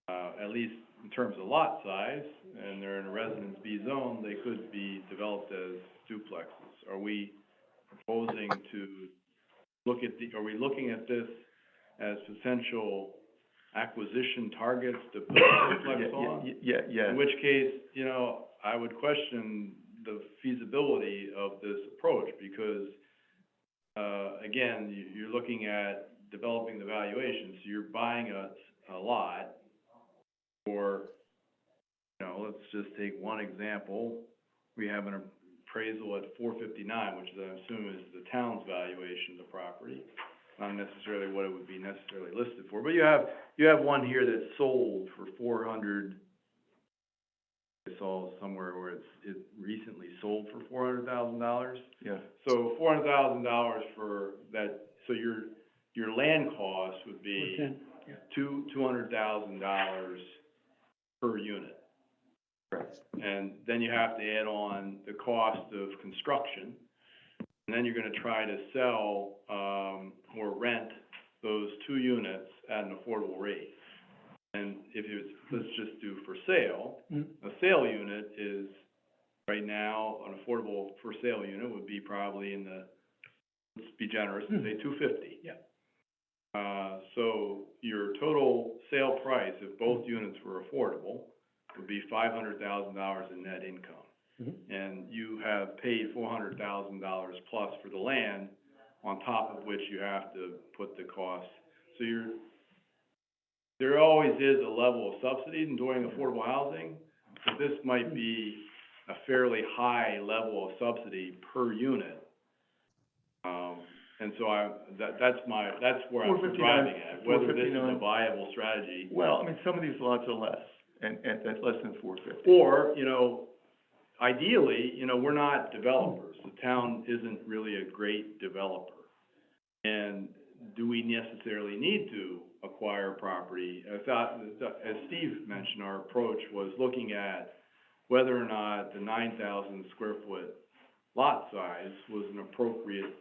at least in terms of lot size, and they're in a Residence B zone, they could be developed as duplexes. Are we proposing to are we looking at this as potential acquisition targets to put a duplex on? Yeah. In which case, you know, I would question the feasibility of this approach, because, again, you're looking at developing the valuation, so you're buying a lot for, you know, let's just take one example. We have an appraisal at $459, which I assume is the town's valuation of the property, not necessarily what it would be necessarily listed for. But you have one here that's sold for 400. I saw somewhere where it recently sold for $400,000. Yeah. So $400,000 for that. So your land cost would be $200,000 per unit. Correct. And then you have to add on the cost of construction, and then you're gonna try to sell, or rent those 2 units at an affordable rate. And if it's, let's just do for sale, a sale unit is, right now, an affordable for sale unit would be probably in the let's be generous and say $250. Yeah. So your total sale price, if both units were affordable, would be $500,000 in net income. Mhm. And you have paid $400,000 plus for the land, on top of which you have to put the cost. So there always is a level of subsidy in doing affordable housing, but this might be a fairly high level of subsidy per unit. And so that's where I'm 459, driving at, whether this is a 459. viable strategy. Well, I mean, some of these lots are less, and less than 450. Or, ideally, we're not developers. The town isn't really a great developer. And do we necessarily need to acquire property? I thought, as Steve mentioned, our approach was looking at whether or not the 9,000 square foot lot size was an appropriate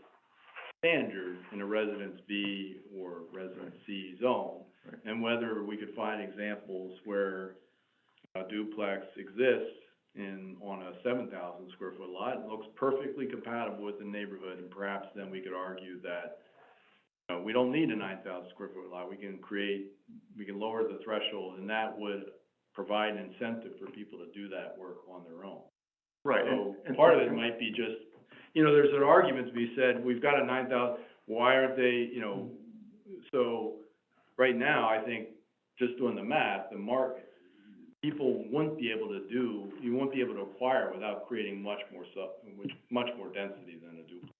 standard in a Residence B or Residence C zone. Right. And whether we could find examples where a duplex exists on a 7,000 square foot lot, and looks perfectly compatible with the neighborhood, and perhaps then we could argue that, we don't need a 9,000 square foot lot, we can lower the threshold, and that would provide an incentive for people to do that work on their own. Right, So and part of it might be just, there's an argument to be said, we've got a 9,000, why aren't they, so right now, I think, just doing the math, the market, people wouldn't be able to you won't be able to acquire without creating much more density than a duplex,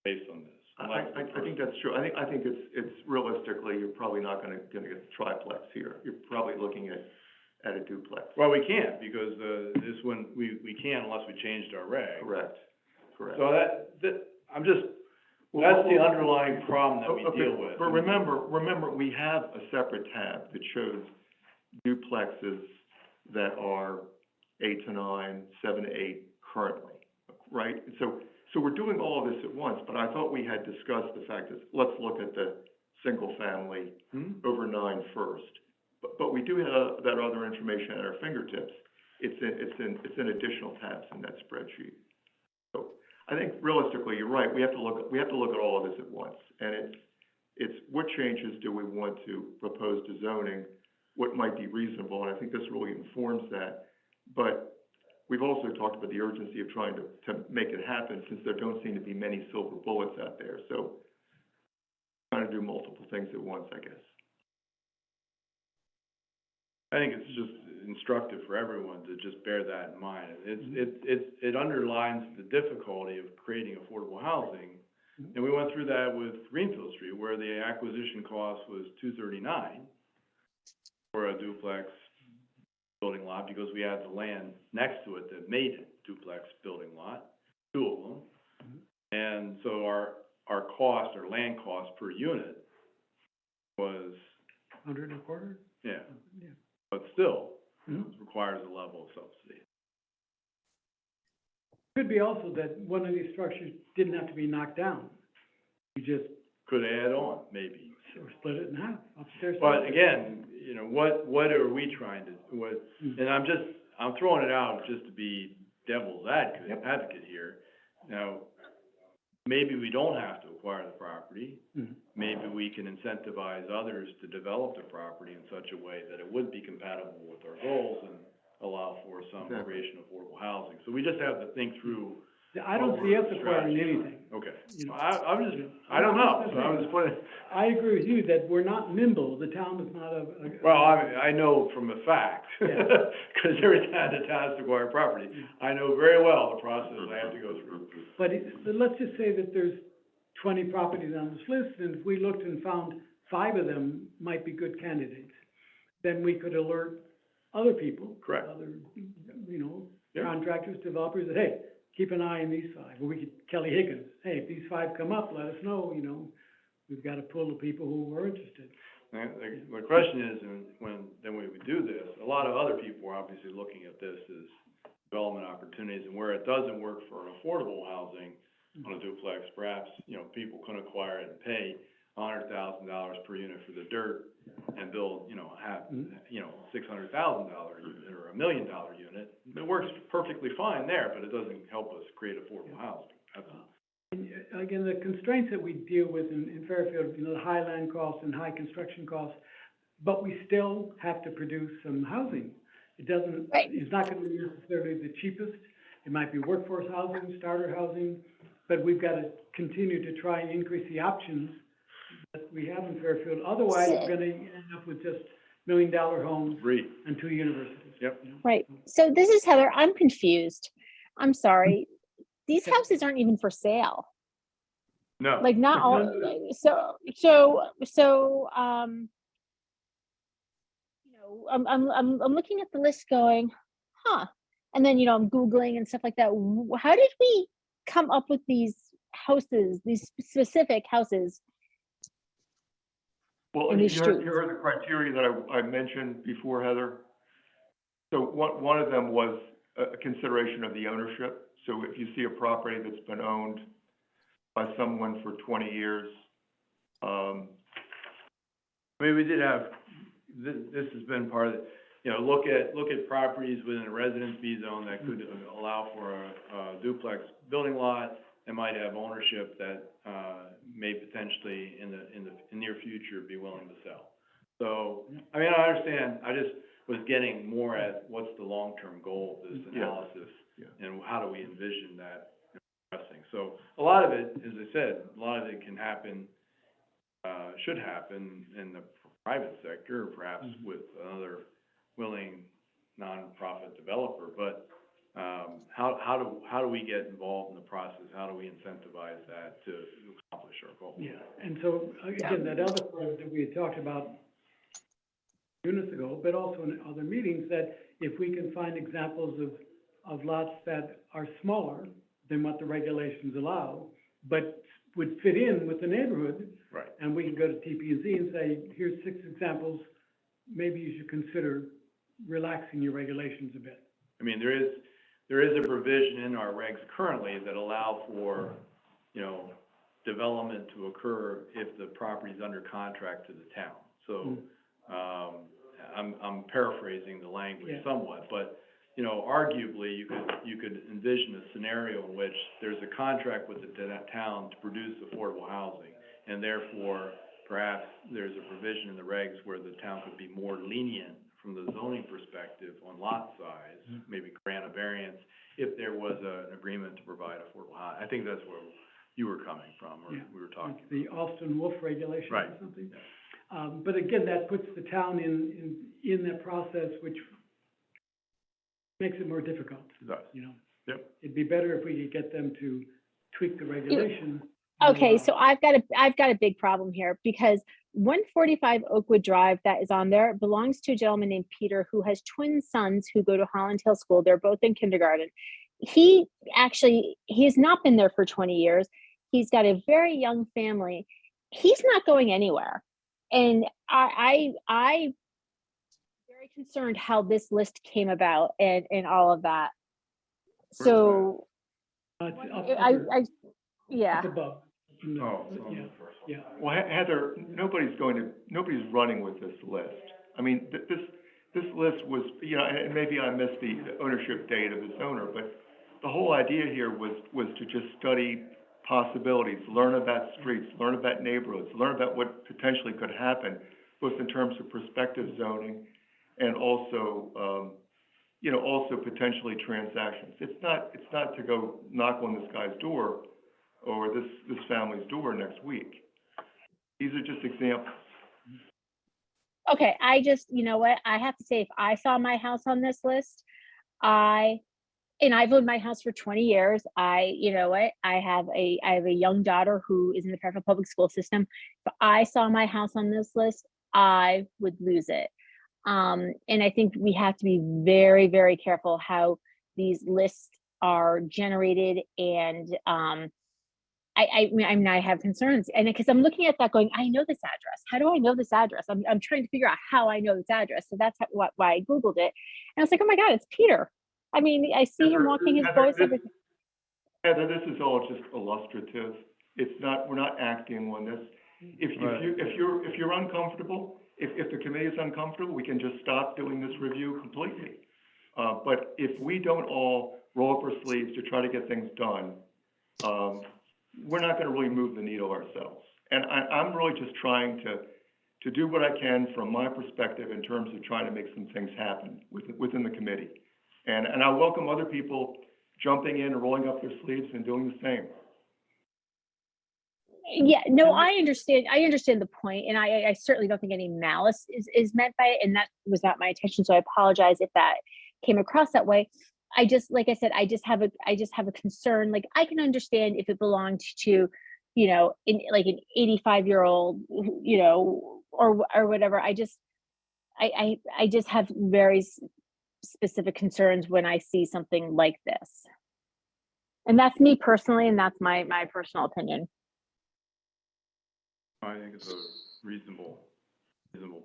based on this. I think that's true. I think it's realistically, you're probably not gonna get a triplex here. You're probably looking at a duplex. Well, we can't, because, this one, we can't unless we changed our reg. Correct. So that's the underlying problem that we Okay, deal with. But remember, we have a separate tab that shows duplexes that are 8 to 9, 7 to 8 currently, right? So we're doing all of this at once, but I thought we had discussed the fact that, let's look at the single family over 9 first. But we do have that other information at our fingertips. It's in additional tabs in that spreadsheet. So I think realistically, you're right, we have to look at all of this at once. And it's what changes do we want to propose to zoning, what might be reasonable, and I think this really informs that. But we've also talked about the urgency of trying to make it happen, since there don't seem to be many silver bullets out there. So trying to do multiple things at once, I guess. I think it's just instructive for everyone to just bear that in mind. It underlines the difficulty of creating affordable housing. And we went through that with Greenfield Street, where the acquisition cost was $239 for a duplex building lot, because we had the land next to it that made it duplex building lot, 2 of them. And so our land cost per unit was, 100 a quarter? yeah, Yeah. but still, requires a level of subsidy. Could be also that one of these structures didn't have to be knocked down. You just Could add on, maybe. or split it in half, upstairs. But again, what are we trying to, and I'm throwing it out just to be devil's advocate here. Now, maybe we don't have to acquire the property. Maybe we can incentivize others to develop the property in such a way that it would be compatible with our goals and allow for some creation of affordable housing. So we just have to think through. I don't see us acquiring anything. Okay. You know. I don't know, so I was putting. I agree with you that we're not nimble, the town is not a. Well, I know from a fact, Yeah. because every time the town has to acquire property, I know very well the process I have to go through. But let's just say that there's 20 properties on this list, and if we looked and found 5 of them might be good candidates, then we could alert other people. Correct. Other, Yeah. contractors, developers, that, hey, keep an eye on these 5. Or we could, Kelly Higgins, hey, if these 5 come up, let us know, we've got a pool of people who are interested. The question is, when we do this, a lot of other people are obviously looking at this as development opportunities, and where it doesn't work for an affordable housing on a duplex, perhaps, people can acquire it and pay $100,000 per unit for the dirt and build, $600,000 unit or $1 million unit. It works perfectly fine there, but it doesn't help us create affordable housing. And again, the constraints that we deal with in Fairfield, you know, the high land costs and high construction costs, but we still have to produce some housing. It doesn't, Right. it's not gonna be necessarily the cheapest. It might be workforce housing, starter housing, but we've got to continue to try and increase the options that we have in Fairfield. Otherwise, we're gonna end up with just million-dollar homes REIT, and 2 universities. Yep. you know? Right. So this is Heather. I'm confused. I'm sorry. These Okay. houses aren't even for sale. no. Like not all, you know, I'm looking at the list going, huh? And then, you know, I'm Googling and stuff like that. How did we come up with these houses, these specific houses? Well, In you these heard, streets. you heard the criteria that I mentioned before, Heather. So one of them was a consideration of the ownership. So if you see a property that's been owned by someone for 20 years, I mean, we did have, this has been part of, you know, look at properties within a residence B zone that could allow for a duplex building lot that might have ownership that, may potentially in the near future be willing to sell. So, I mean, I understand, I just was getting more at what's the long-term goal of this Yeah. analysis? Yeah. And how do we envision that progressing? So, a lot of it, as I said, a lot of it can happen, should happen in the private sector, or perhaps with another willing nonprofit developer, but, how do we get involved in the process? How do we incentivize that to accomplish our goal? Yeah, and so, again, that other part that we had talked about units ago, but also in other meetings, that if we can find examples of lots that are smaller than what the regulations allow, but would fit in with the neighborhood, Right. and we can go to TP&Z and say, here's 6 examples, maybe you should consider relaxing your regulations a bit. I mean, there is a provision in our regs currently that allow for, you know, development to occur if the property's under contract to the town. So, I'm paraphrasing the language Yeah. somewhat, but, you know, arguably, you could envision a scenario in which there's a contract with that town to produce affordable housing, and therefore, perhaps there's a provision in the regs where the town could be more lenient from the zoning perspective on lot size, maybe grant a variance, if there was an agreement to provide affordable housing. I think that's where you were coming from, or Yeah. we were talking. Like the Austin Wolf regulation Right. or something. But again, that puts the town in that process, which makes it more difficult, It does. you know? Yep. It'd be better if we could get them to tweak the regulation. Okay, so I've got a big problem here because 145 Oakwood Drive that is on there belongs to a gentleman named Peter who has twin sons who go to Holland Hill School. They're both in kindergarten. He has not been there for 20 years. He's got a very young family. He's not going anywhere. And I'm very concerned how this list came about and all of that. So It's up, yeah. up above. Oh, it's on Yeah, the first one. yeah. well, Heather, nobody's running with this list. I mean, this list was, you know, and maybe I missed the ownership date of this owner, but the whole idea here was to just study possibilities, learn about streets, learn about neighborhoods, learn about what potentially could happen, both in terms of prospective zoning and also, you know, also potentially transactions. It's not to go knock on this guy's door or this family's door next week. These are just examples. Okay, you know what? I have to say, if I saw my house on this list, and I've owned my house for 20 years. You know what? I have a young daughter who is in the Fairfield Public School system. If I saw my house on this list, I would lose it. And I think we have to be very, very careful how these lists are generated. And I mean, I have concerns, and because I'm looking at that, going, I know this address. How do I know this address? I'm trying to figure out how I know this address. So that's why I Googled it, and I was like, oh my God, it's Peter. I mean, I see him walking his boys every. Heather, this is all just illustrative. It's not, we're not acting on this. If you're uncomfortable, if the committee is uncomfortable, we can just stop doing this review completely. But if we don't all roll up our sleeves to try to get things done, we're not gonna really move the needle ourselves. And I'm really just trying to do what I can from my perspective in terms of trying to make some things happen within the committee. And I welcome other people jumping in and rolling up their sleeves and doing the same. Yeah, no, I understand the point, and I certainly don't think any malice is meant by it, and that was not my intention, so I apologize if that came across that way. I just, like I said, I just have a concern. Like, I can understand if it belonged to, in like an 85-year-old, or whatever. I just have very specific concerns when I see something like this. And that's me personally, and that's my personal opinion. I think it's a reasonable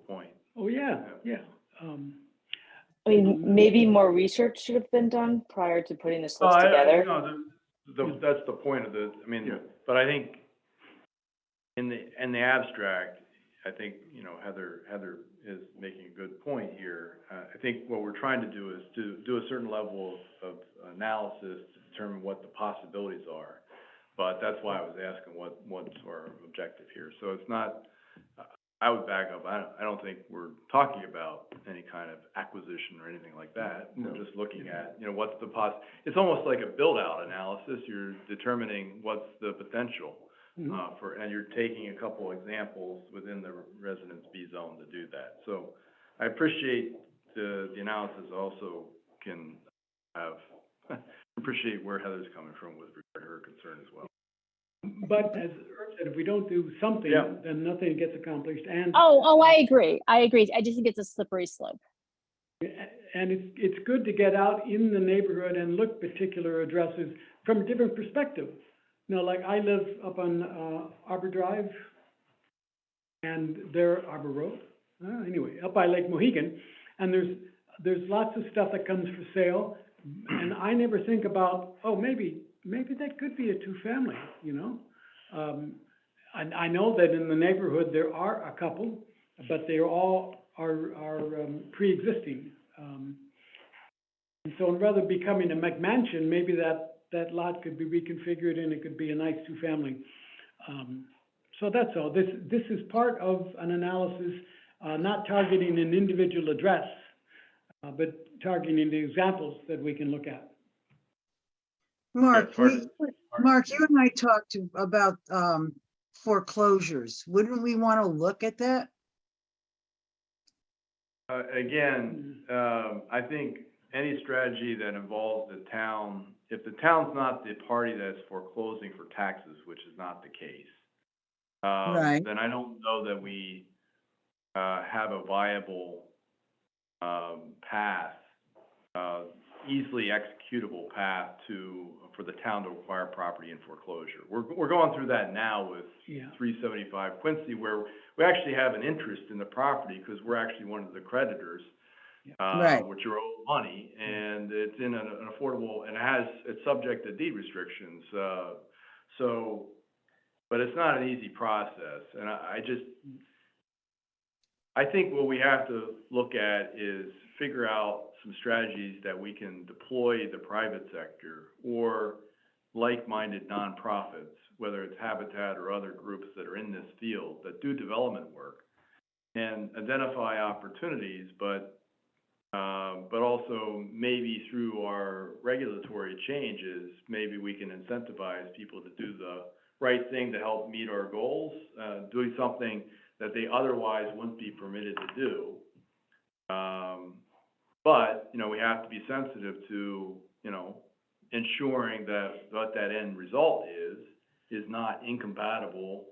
point. Oh, yeah, Yeah. yeah. I mean, maybe more research should have been done prior to putting this list together. No, that's the point of the, I mean, Yeah. but I think in the abstract, I think, Heather is making a good point here. I think what we're trying to do is to do a certain level of analysis to determine what the possibilities are. But that's why I was asking what's our objective here. So it's not, I would back up. I don't think we're talking about any kind of acquisition or anything like that. No. We're just looking at, what's the it's almost like a build-out analysis. You're determining what's the potential, and you're taking a couple examples within the Residence B zone to do that. So I appreciate the analysis. Also can have, appreciate where Heather's coming from with regard to her concern as well. But as Herb said, if we don't do something, Yeah. then nothing gets accomplished. And Oh, I agree. I just think it's a slippery slope. and it's good to get out in the neighborhood and look particular addresses from a different perspective. Like I live up on Arbor Drive, and there, Arbor Road, anyway, up by Lake Mohegan, and there's lots of stuff that comes for sale, and I never think about, maybe that could be a two-family, And I know that in the neighborhood there are a couple, but they all are pre-existing. And so rather than becoming a McMansion, maybe that lot could be reconfigured and it could be a nice two-family. So that's all. This is part of an analysis, not targeting an individual address, but targeting the examples that we can look at. Mark, it's hard Mark, you and I talked about foreclosures. Wouldn't we want to look at that? Again, I think any strategy that involves the town, if the town's not the party that's foreclosing for taxes, which is not the case, Right. then I don't know that we have a viable path, easily executable path for the town to acquire property in foreclosure. We're going through that now with Yeah. 375 Quincy, where we actually have an interest in the property because we're actually one of the creditors, Right. which are owed money, and it's in an affordable, and it's subject to deed restrictions. But it's not an easy process, and I think what we have to look at is figure out some strategies that we can deploy the private sector or like-minded nonprofits, whether it's Habitat or other groups that are in this field that do development work, and identify opportunities, but also maybe through our regulatory changes, maybe we can incentivize people to do the right thing to help meet our goals, doing something that they otherwise wouldn't be permitted to do. But, we have to be sensitive to, ensuring that what that end result is not incompatible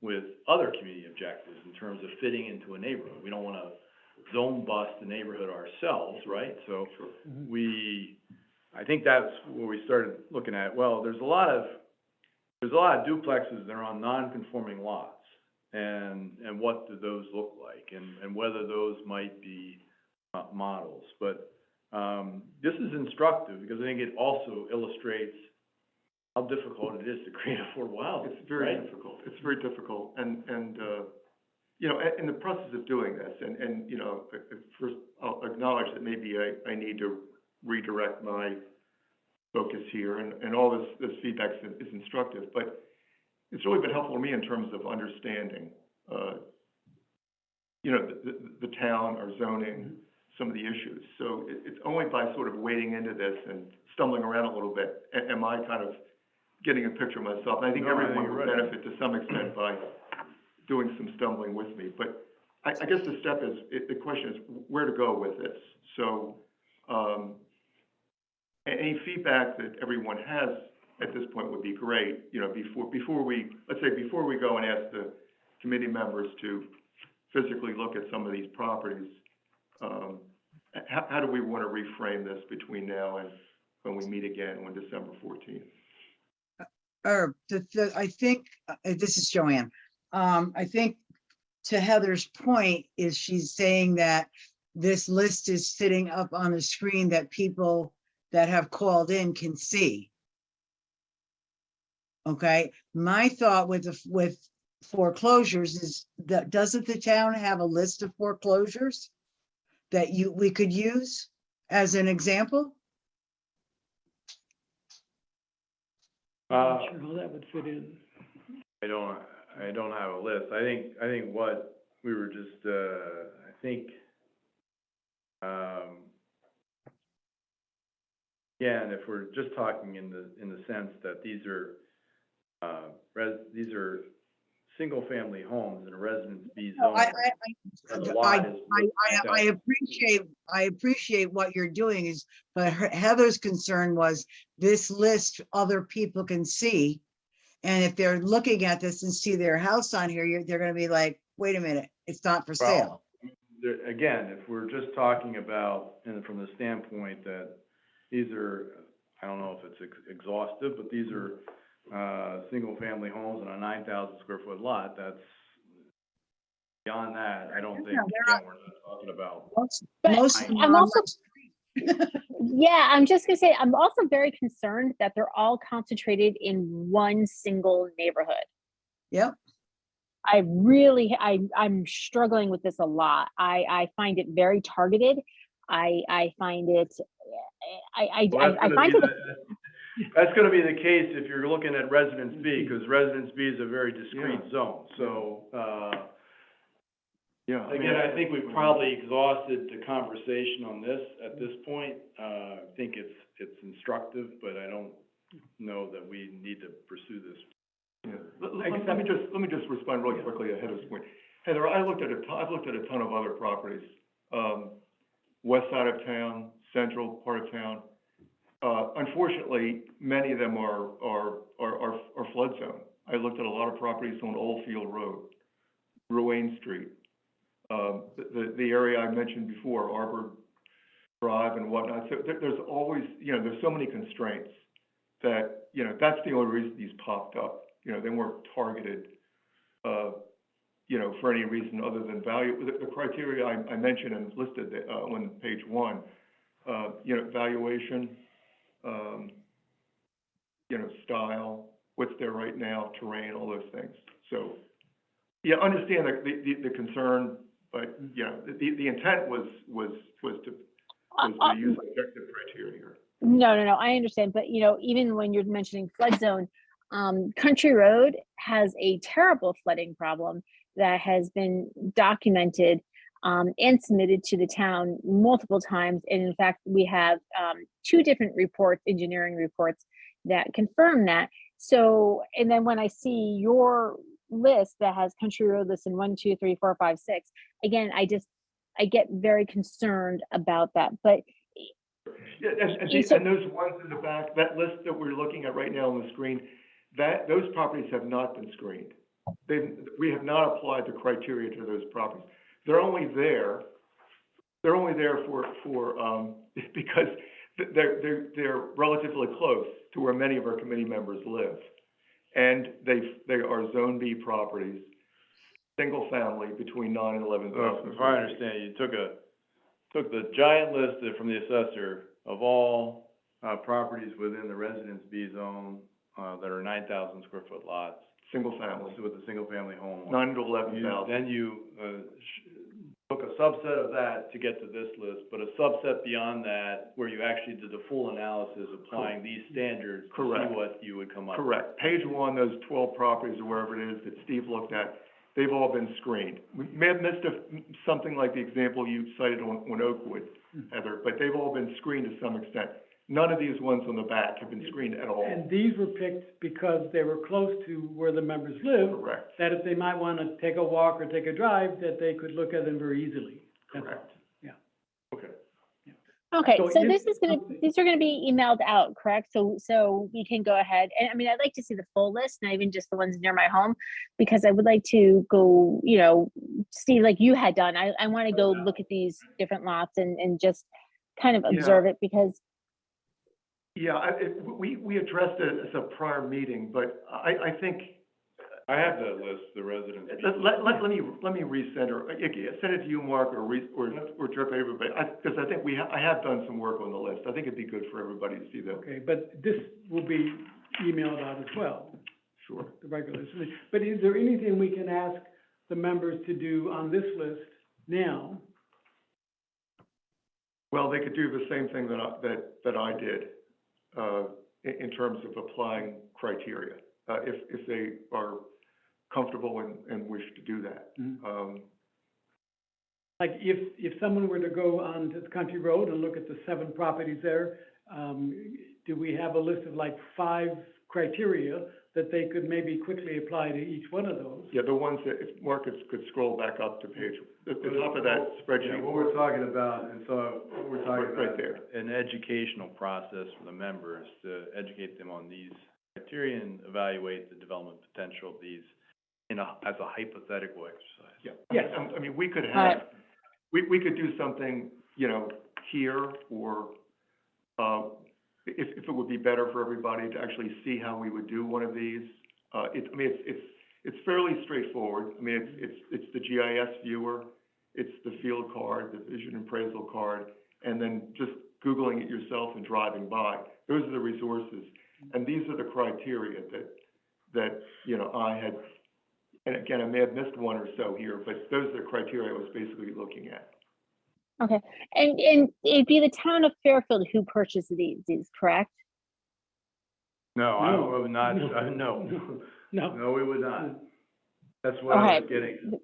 with other community objectives in terms of fitting into a neighborhood. We don't want to zone bust the neighborhood ourselves, right? So I think that's where we started looking at, well, there's a lot of duplexes that are on non-conforming lots. And what do those look like, and whether those might be models. But this is instructive because I think it also illustrates how difficult it is to create affordable housing. It's very right? difficult. It's very difficult. And in the process of doing this, and first I'll acknowledge that maybe I need to redirect my focus here, and all this feedback is instructive. But it's really been helpful to me in terms of understanding, you know, the town, our zoning, some of the issues. So it's only by sort of wading into this and stumbling around a little bit, am I kind of getting a picture of myself. And I think No, I think everyone you're would right. benefit to some extent by doing some stumbling with me. But I guess the step is, the question is where to go with this. So, any feedback that everyone has at this point would be great, you know, before we go and ask the committee members to physically look at some of these properties, how do we want to reframe this between now and when we meet again on December 14th? I think, this is Joanne. I think to Heather's point is she's saying that this list is sitting up on the screen that people that have called in can see. Okay, my thought with foreclosures is that, doesn't the town have a list of foreclosures that we could use as an example? I'm not sure how that would fit in. I don't have a list. I think what we were just, I think, again, if we're just talking in the sense that these are, these are single-family homes in a Residence B No, zone. and the lot is I appreciate what you're doing is, but Heather's concern was this list other people can see. And if they're looking at this and see their house on here, they're gonna be like, wait a minute, it's not for sale. Again, if we're just talking about, and from the standpoint that these are, I don't know if it's exhaustive, but these are, single-family homes on a 9,000 square foot lot, that's, beyond that, I don't think, Yeah, they're again, we're not talking about. But Most of them I'm are also, not- yeah, I'm just gonna say, I'm also very concerned that they're all concentrated in one single neighborhood. Yep, I'm struggling with this a lot. I find it very targeted. I find it, Well, I find it, that's gonna be the case if you're looking at Residence B, because Residence B is a very discrete zone, so, Yeah. again, I think we've probably exhausted the conversation on this at this point. I think it's instructive, but I don't know that we need to pursue this. Yeah. Let me just respond really quickly to Heather's point. Heather, I've looked at a ton of other properties, west side of town, central part of town. Unfortunately, many of them are flood zone. I looked at a lot of properties on Old Field Road, Ruane Street, the area I mentioned before, Arbor Drive and whatnot. So there's always, you know, there's so many constraints that, you know, that's the only reason these popped up. You know, they weren't targeted, you know, for any reason other than value. The criteria I mentioned and listed on page 1, you know, valuation, you know, style, what's there right now, terrain, all those things. So, yeah, understand the concern, but, you know, the intent was to use objective criteria here. no, I understand, but you know, even when you're mentioning flood zone, Country Road has a terrible flooding problem that has been documented, and submitted to the town multiple times. And in fact, we have, 2 different reports, engineering reports, that confirm that. So, and then when I see your list that has Country Road listed 1, 2, 3, 4, 5, 6, again, I get very concerned about that. But Yeah, and those ones in the back, that list that we're looking at right now on the screen, those properties have not been screened. We have not applied the criteria to those properties. They're only there for because they're relatively close to where many of our committee members live. And they are Zone B properties, single family between 9 and 11,000. If I understand, you took the giant list from the assessor of all, properties within the Residence B zone, that are 9,000 square foot lots. Single family, With a single family home. 9 to 11,000. Then you, took a subset of that to get to this list, but a subset beyond that, where you actually did the full analysis, applying these standards to Correct. see what you would come up with. Correct. Page one, those 12 properties or wherever it is that Steve looked at, they've all been screened. We may have missed something like the example you cited on Oakwood, Heather, but they've all been screened to some extent. None of these ones on the back have been screened at all. And these were picked because they were close to where the members live, Correct, that if they might wanna take a walk or take a drive, that they could look at them very easily. That's all. correct. Okay. Okay, So so if this is gonna, something- these are gonna be emailed out, correct? So we can go ahead, and I mean, I'd like to see the full list, not even just the ones near my home, because I would like to go, Steve, like you had done, I wanna go look at these different lots and just kind of Yeah. observe it, because, Yeah, we addressed it as a prior meeting, but I think, I have that list, the residents. let me resend, or send it to you, Mark, or drip everybody, because I think I have done some work on the list. I think it'd be good for everybody to see that. Okay, but this will be emailed out as well, Sure. the regular list. But is there anything we can ask the members to do on this list now? Well, they could do the same thing that I did, in terms of applying criteria, if they are comfortable and wish to do that. Like, if someone were to go onto the country road and look at the 7 properties there, do we have a list of like 5 criteria that they could maybe quickly apply to each one of those? Yeah, the ones that, if Marcus could scroll back up to page, the top of that Yeah, spreadsheet. what we're talking about, and so what we're talking Right about, there. an educational process for the members to educate them on these criteria and evaluate the development potential of these as a hypothetical exercise. Yeah. Yes. I mean, we could Alright. have, we could do something, here, or, if it would be better for everybody to actually see how we would do one of these. It's fairly straightforward. I mean, it's the GIS viewer, it's the field card, the vision appraisal card, and then just Googling it yourself and driving by. Those are the resources. And these are the criteria that I had, and again, I may have missed one or so here, but those are the criteria I was basically looking at. okay. And it'd be the town of Fairfield who purchased these, correct? No, I No. would not, no, No. no, we would not. That's what I was Okay. getting.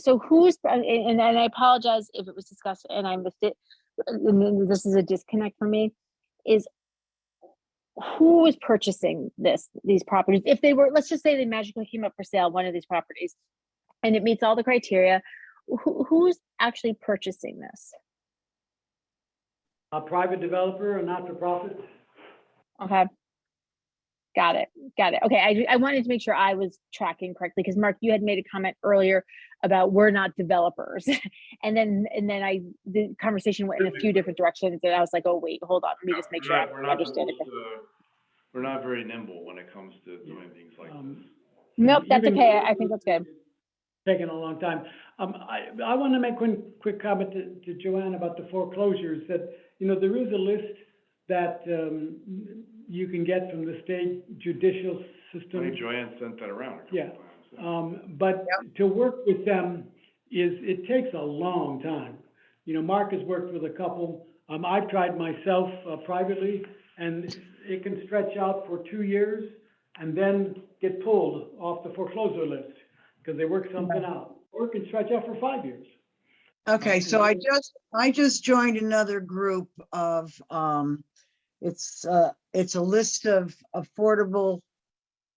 So who's, and I apologize if it was discussed and I missed it, and then this is a disconnect for me, is who was purchasing these properties? If they were, let's just say they magically came up for sale, one of these properties, and it meets all the criteria, who's actually purchasing this? A private developer, a not-for-profit? Okay. Got it. Okay, I wanted to make sure I was tracking correctly, because Mark, you had made a comment earlier about we're not developers. And then the conversation went in a few different directions, and I was like, oh, wait, hold on, let me just make sure We're I not understand it. supposed to- We're not very nimble when it comes to doing things like this. Nope, that's Even- okay, I think that's good. Taking a long time. I want to make one quick comment to Joanne about the foreclosures, that, there is a list that, you can get from the state judicial I system. think Joanne sent that around a couple Yeah. times. But to work with them it takes a long time. Mark has worked with a couple, I've tried myself, privately, and it can stretch out for 2 years and then get pulled off the foreclosure list, because they work something out, or it can stretch out for 5 years. Okay, so I just joined another group of, it's a list of affordable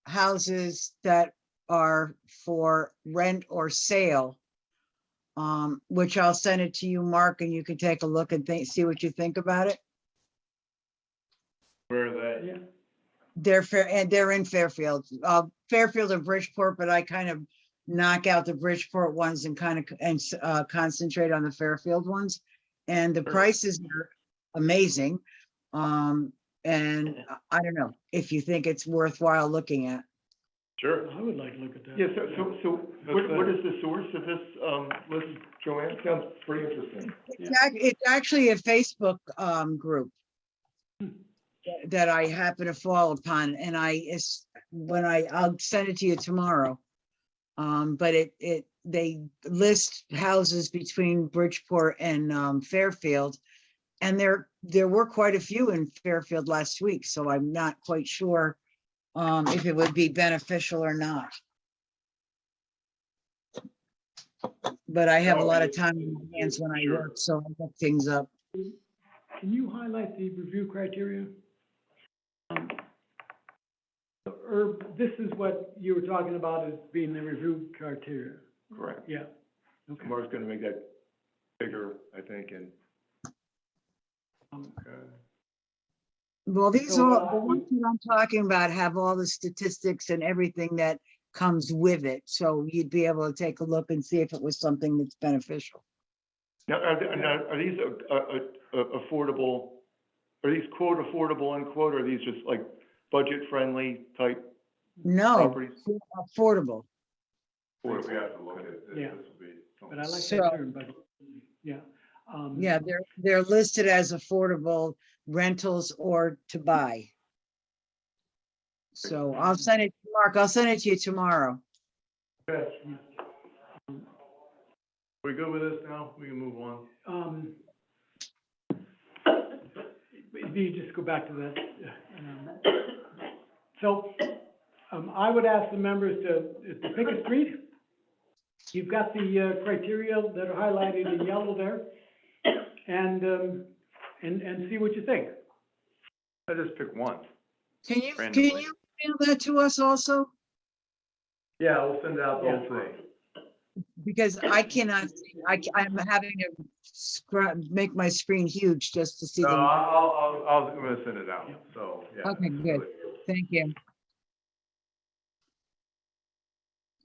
houses that are for rent or sale. Which I'll send it to you, Mark, and you can take a look and see what you think about it. Where are they? Yeah. They're in Fairfield, Fairfield and Bridgeport, but I kind of knock out the Bridgeport ones and concentrate on the Fairfield ones. And the prices are amazing. And I don't know if you think it's worthwhile looking at. Sure. I would like to look at that. Yeah, so what is the source of this, list, Joanne? Sounds pretty interesting. It's actually a Facebook group that I happen to fall upon, and I'll send it to you tomorrow. But they list houses between Bridgeport and, Fairfield. And there were quite a few in Fairfield last week, so I'm not quite sure, if it would be beneficial or not. But I have a lot of time in my hands when I work, so I look things up. Can you highlight the review criteria? Herb, this is what you were talking about as being the review criteria. Correct. Yeah. Okay. Mark's gonna make that bigger, I think, and Well, these So, all, the ones that I'm talking about have all the statistics and everything that comes with it. So you'd be able to take a look and see if it was something that's beneficial. now, are these affordable, are these quote affordable unquote, or are these just like budget-friendly type No, properties? affordable. We have to look at it, Yeah. this will be. But I like So- that term, but, yeah. Yeah, they're listed as affordable rentals or to buy. So I'll send it, Mark, I'll send it to you tomorrow. Okay. We good with this now? We can move on. If you just go back to that. So, I would ask the members to pick a street. You've got the criteria that are highlighted in yellow there. And see what you think. I just pick one. Can you Randomly. email that to us also? Yeah, we'll send out the whole thing. Because I cannot, I'm having to make my screen huge just to see No, them. I'm gonna send it out, so, yeah. Okay, good. Thank you.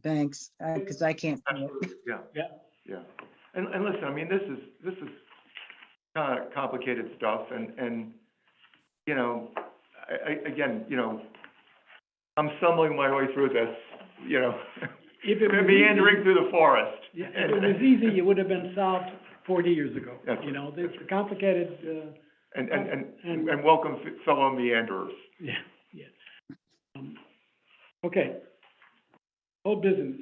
Thanks, because I can't see it. Yeah. Yeah. Yeah, and listen, I mean, this is kind of complicated stuff, and, you know, again, you know, I'm stumbling my way through this, you know, If it was meandering easy- through the forest. Yeah, if it was easy, it would have been solved 40 years ago. That's You know, it's complicated, And welcome fellow meanderers. yeah, yeah. Okay. Old business,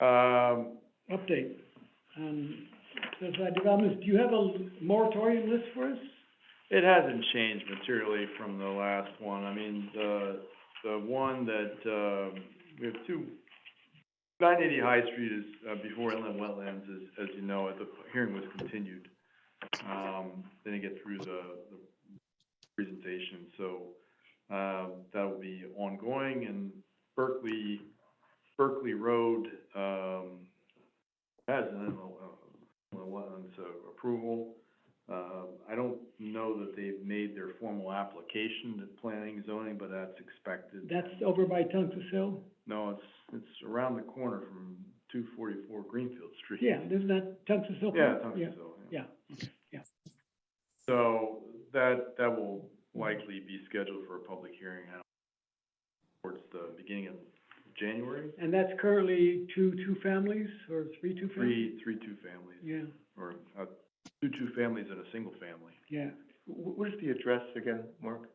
update. Specified developments, do you have a moratorium list for us? It hasn't changed materially from the last one. I mean, the one that, we have two, 980 High Street is, before Inland Wetlands, as you know, the hearing was continued. Didn't get through the presentation, so, that will be ongoing. And Berkeley Road, has an wetlands approval. I don't know that they've made their formal application to planning and zoning, but that's expected. That's over by Tungus Hill? No, it's around the corner from 244 Greenfield Street. Yeah, isn't that Tungus Hill? Yeah, Tungus Hill, yeah. Yeah, okay, yeah. So that will likely be scheduled for a public hearing towards the beginning of January. And that's currently two families or three two-families? Three two-families, Yeah, or, two two-families and a single family. yeah. What is the address again, Mark?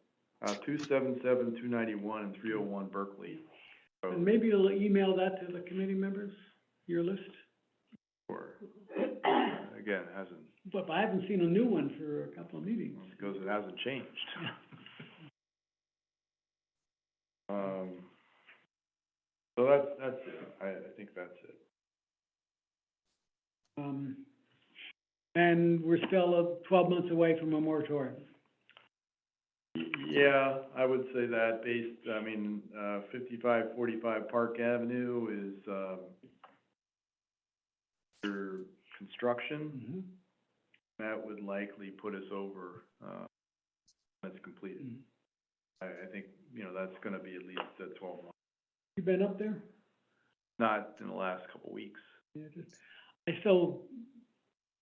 277, 291, and 301 Berkeley. Road. And maybe you'll email that to the committee members, your list? Or, again, it hasn't, But I haven't seen a new one for a couple of meetings. because it hasn't changed. So that's it. I think that's it. And we're still 12 months away from a moratorium. Yeah, I would say that based, I mean, 5545 Park Avenue is, under construction. That would likely put us over, when it's completed. I think, you know, that's gonna be at least 12 months, You been up there? not in the last couple weeks. Yeah,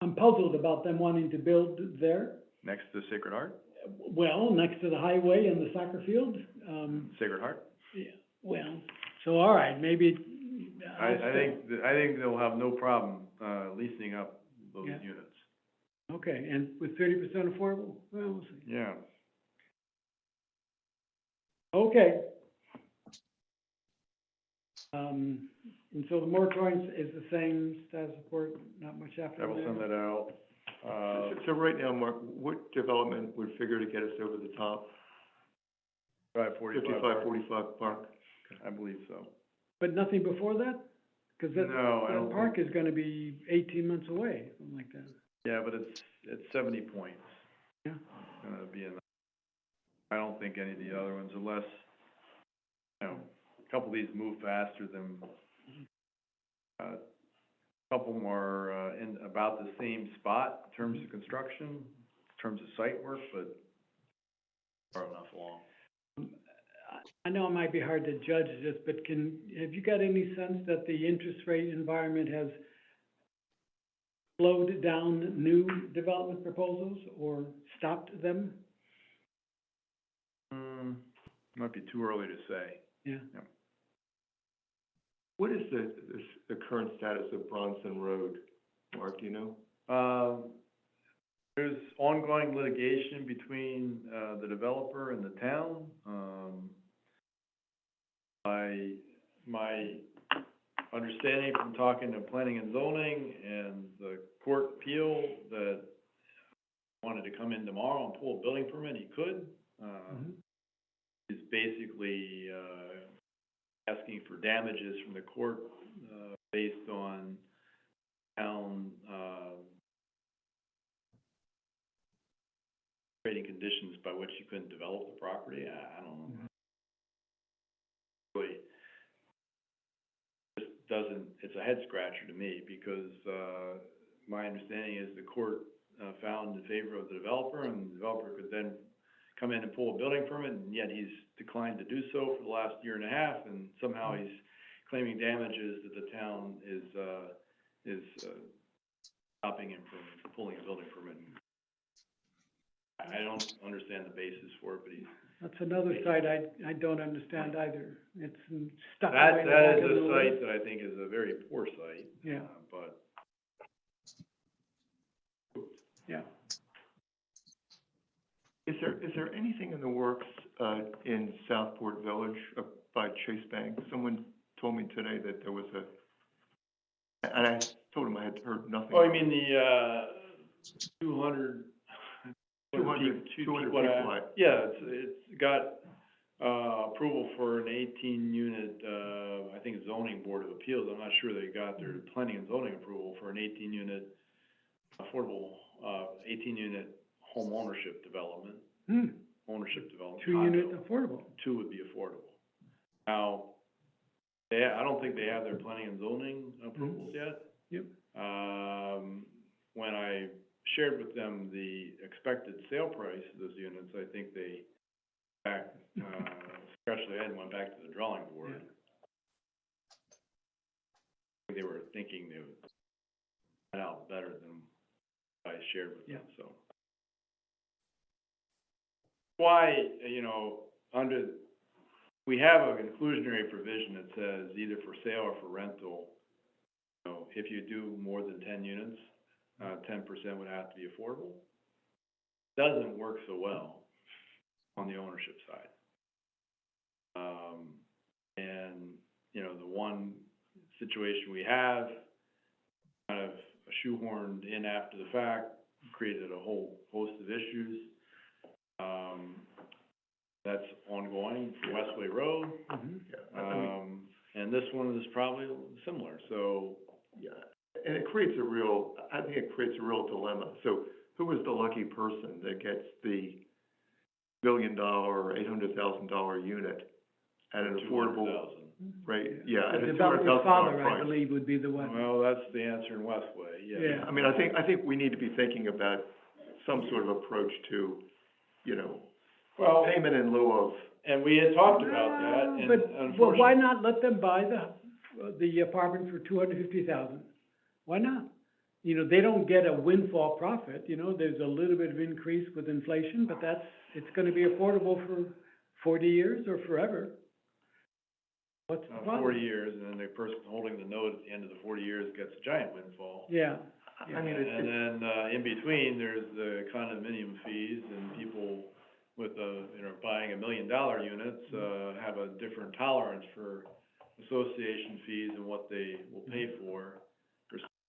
I'm puzzled about them wanting to build there. Next to Sacred Heart? Well, next to the highway and the soccer field. Sacred Heart? Yeah, well, so all right, maybe. I think they'll have no problem, leasing up those Yeah. units. Okay, and with 30% affordable? Well, we'll see. Yeah. Okay. And so the moratorium is the same status report, not much after I will send that out. So right now, Mark, what development would figure to get us over the top? 545 55, 45 Park? I believe so. But nothing before that? Cause that, No, I that don't park is gonna be 18 months away, something like that. Yeah, but it's 70 points. Yeah. It's gonna be in, I don't think any of the other ones, unless, you know, a couple of these move faster than, a couple more, in about the same spot in terms of construction, in terms of site work, but far enough along. I know it might be hard to judge this, but have you got any sense that the interest rate environment has slowed down new development proposals or stopped them? Might be too early to say. Yeah. What is the current status of Bronson Road, Mark, do you know? There's ongoing litigation between, the developer and the town. My understanding from talking to planning and zoning and the court appeal that wanted to come in tomorrow and pull a building permit, he could. He's basically, asking for damages from the court, based on town, creating conditions by which you couldn't develop the property. I don't know. Really, just doesn't, it's a head scratcher to me because, my understanding is the court, found in favor of the developer and the developer could then come in and pull a building permit, and yet he's declined to do so for the last year and a half, and somehow he's claiming damages that the town is stopping him from pulling a building permit. I don't understand the basis for it, but he's. That's another site I don't understand either. It's stuck. That away in the is back of a the woods. site that I think is a very poor site. Yeah. But. Yeah. Is there anything in the works, in Southport Village by Chase Bank? Someone told me today that there was and I told him I had heard nothing. Oh, you mean the, 200? 200 people high. Yeah, it's got, approval for an 18-unit, I think it's zoning board of appeals. I'm not sure they got their planning and zoning approval for an 18-unit affordable, 18-unit home ownership development. Ownership development. 2-unit condo. affordable. 2 would be affordable. Now, I don't think they have their planning and zoning approvals yet. Yep. When I shared with them the expected sale price of those units, I think they scratched their head and went back to the drawing board. Yeah. They were thinking they would find out better than I shared with them, so. Why, we have an inclusionary provision that says either for sale or for rental, if you do more than 10 units, 10% would have to be affordable. Doesn't work so well on the ownership side. And, the one situation we have, kind of shoehorned in after the fact, created a whole host of issues. That's ongoing for Westway Road. And this one is probably similar, so. Yeah, and I think it creates a real dilemma. So who is the lucky person that gets the $1 billion or $800,000 unit at an affordable, right? Yeah, at The a developer's $200,000 father, I price. believe, would be the one. Well, that's the answer in Westway, yeah. Yeah. I mean, I think we need to be thinking about some sort of approach to, Well, payment in lieu of. and we had talked about that, and But, well, why unfortunately, not let them buy the apartment for $250,000? Why not? They don't get a windfall profit, there's a little bit of increase with inflation, but it's gonna be affordable for 40 years or forever. What's the problem? 40 years, and then the person holding the note at the end of the 40 years gets a giant windfall. Yeah. I mean, And then, in between, there's the condominium fees, and people with buying $1 million units, have a different tolerance for association fees and what they will pay for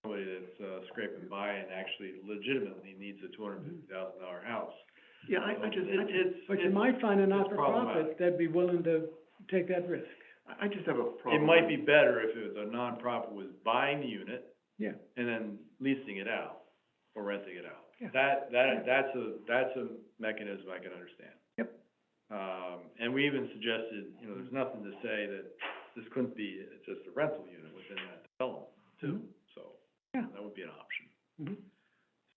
somebody that's, scraping by and actually legitimately needs a $250,000 house. Yeah, I just, But you might find a it's not-for-profit problematic. that'd be willing to take that risk. I just have a It problem. might be better if it was a nonprofit was buying the unit Yeah. and then leasing it out or renting it out. Yeah. That's a mechanism I can understand. Yep. And we even suggested, you know, there's nothing to say that this couldn't be just a rental unit within that development too, so. Yeah. That would be an option. Mhm.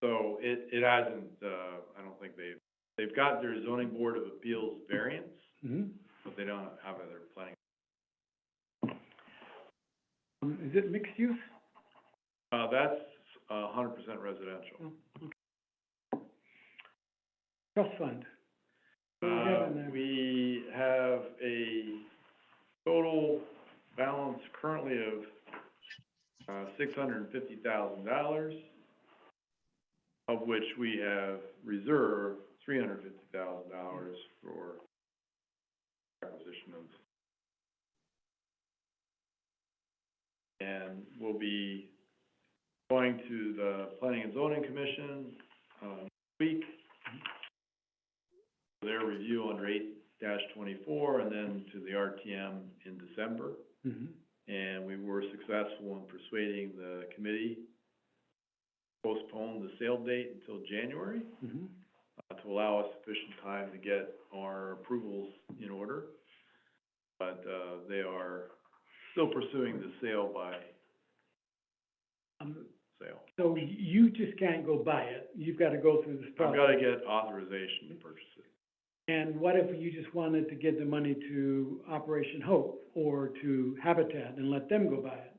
So it hasn't, I don't think they've got their zoning board of appeals variance, Mhm. but they don't have their planning. Is it mixed use? That's 100% residential. Trust fund? What do we have in there? We have a total balance currently of, $650,000, of which we have reserved $350,000 for acquisition of. And we'll be going to the Planning and Zoning Commission, next week. Their review under 8-24, and then to the RTM in December. Mhm. And we were successful in persuading the committee to postpone the sale date until January, Mhm. to allow us sufficient time to get our approvals in order. But, they are still pursuing the sale by sale. So you just can't go buy it, you've gotta go through this I've process. gotta get authorization to purchase it. And what if you just wanted to give the money to Operation Hope or to Habitat and let them go buy it?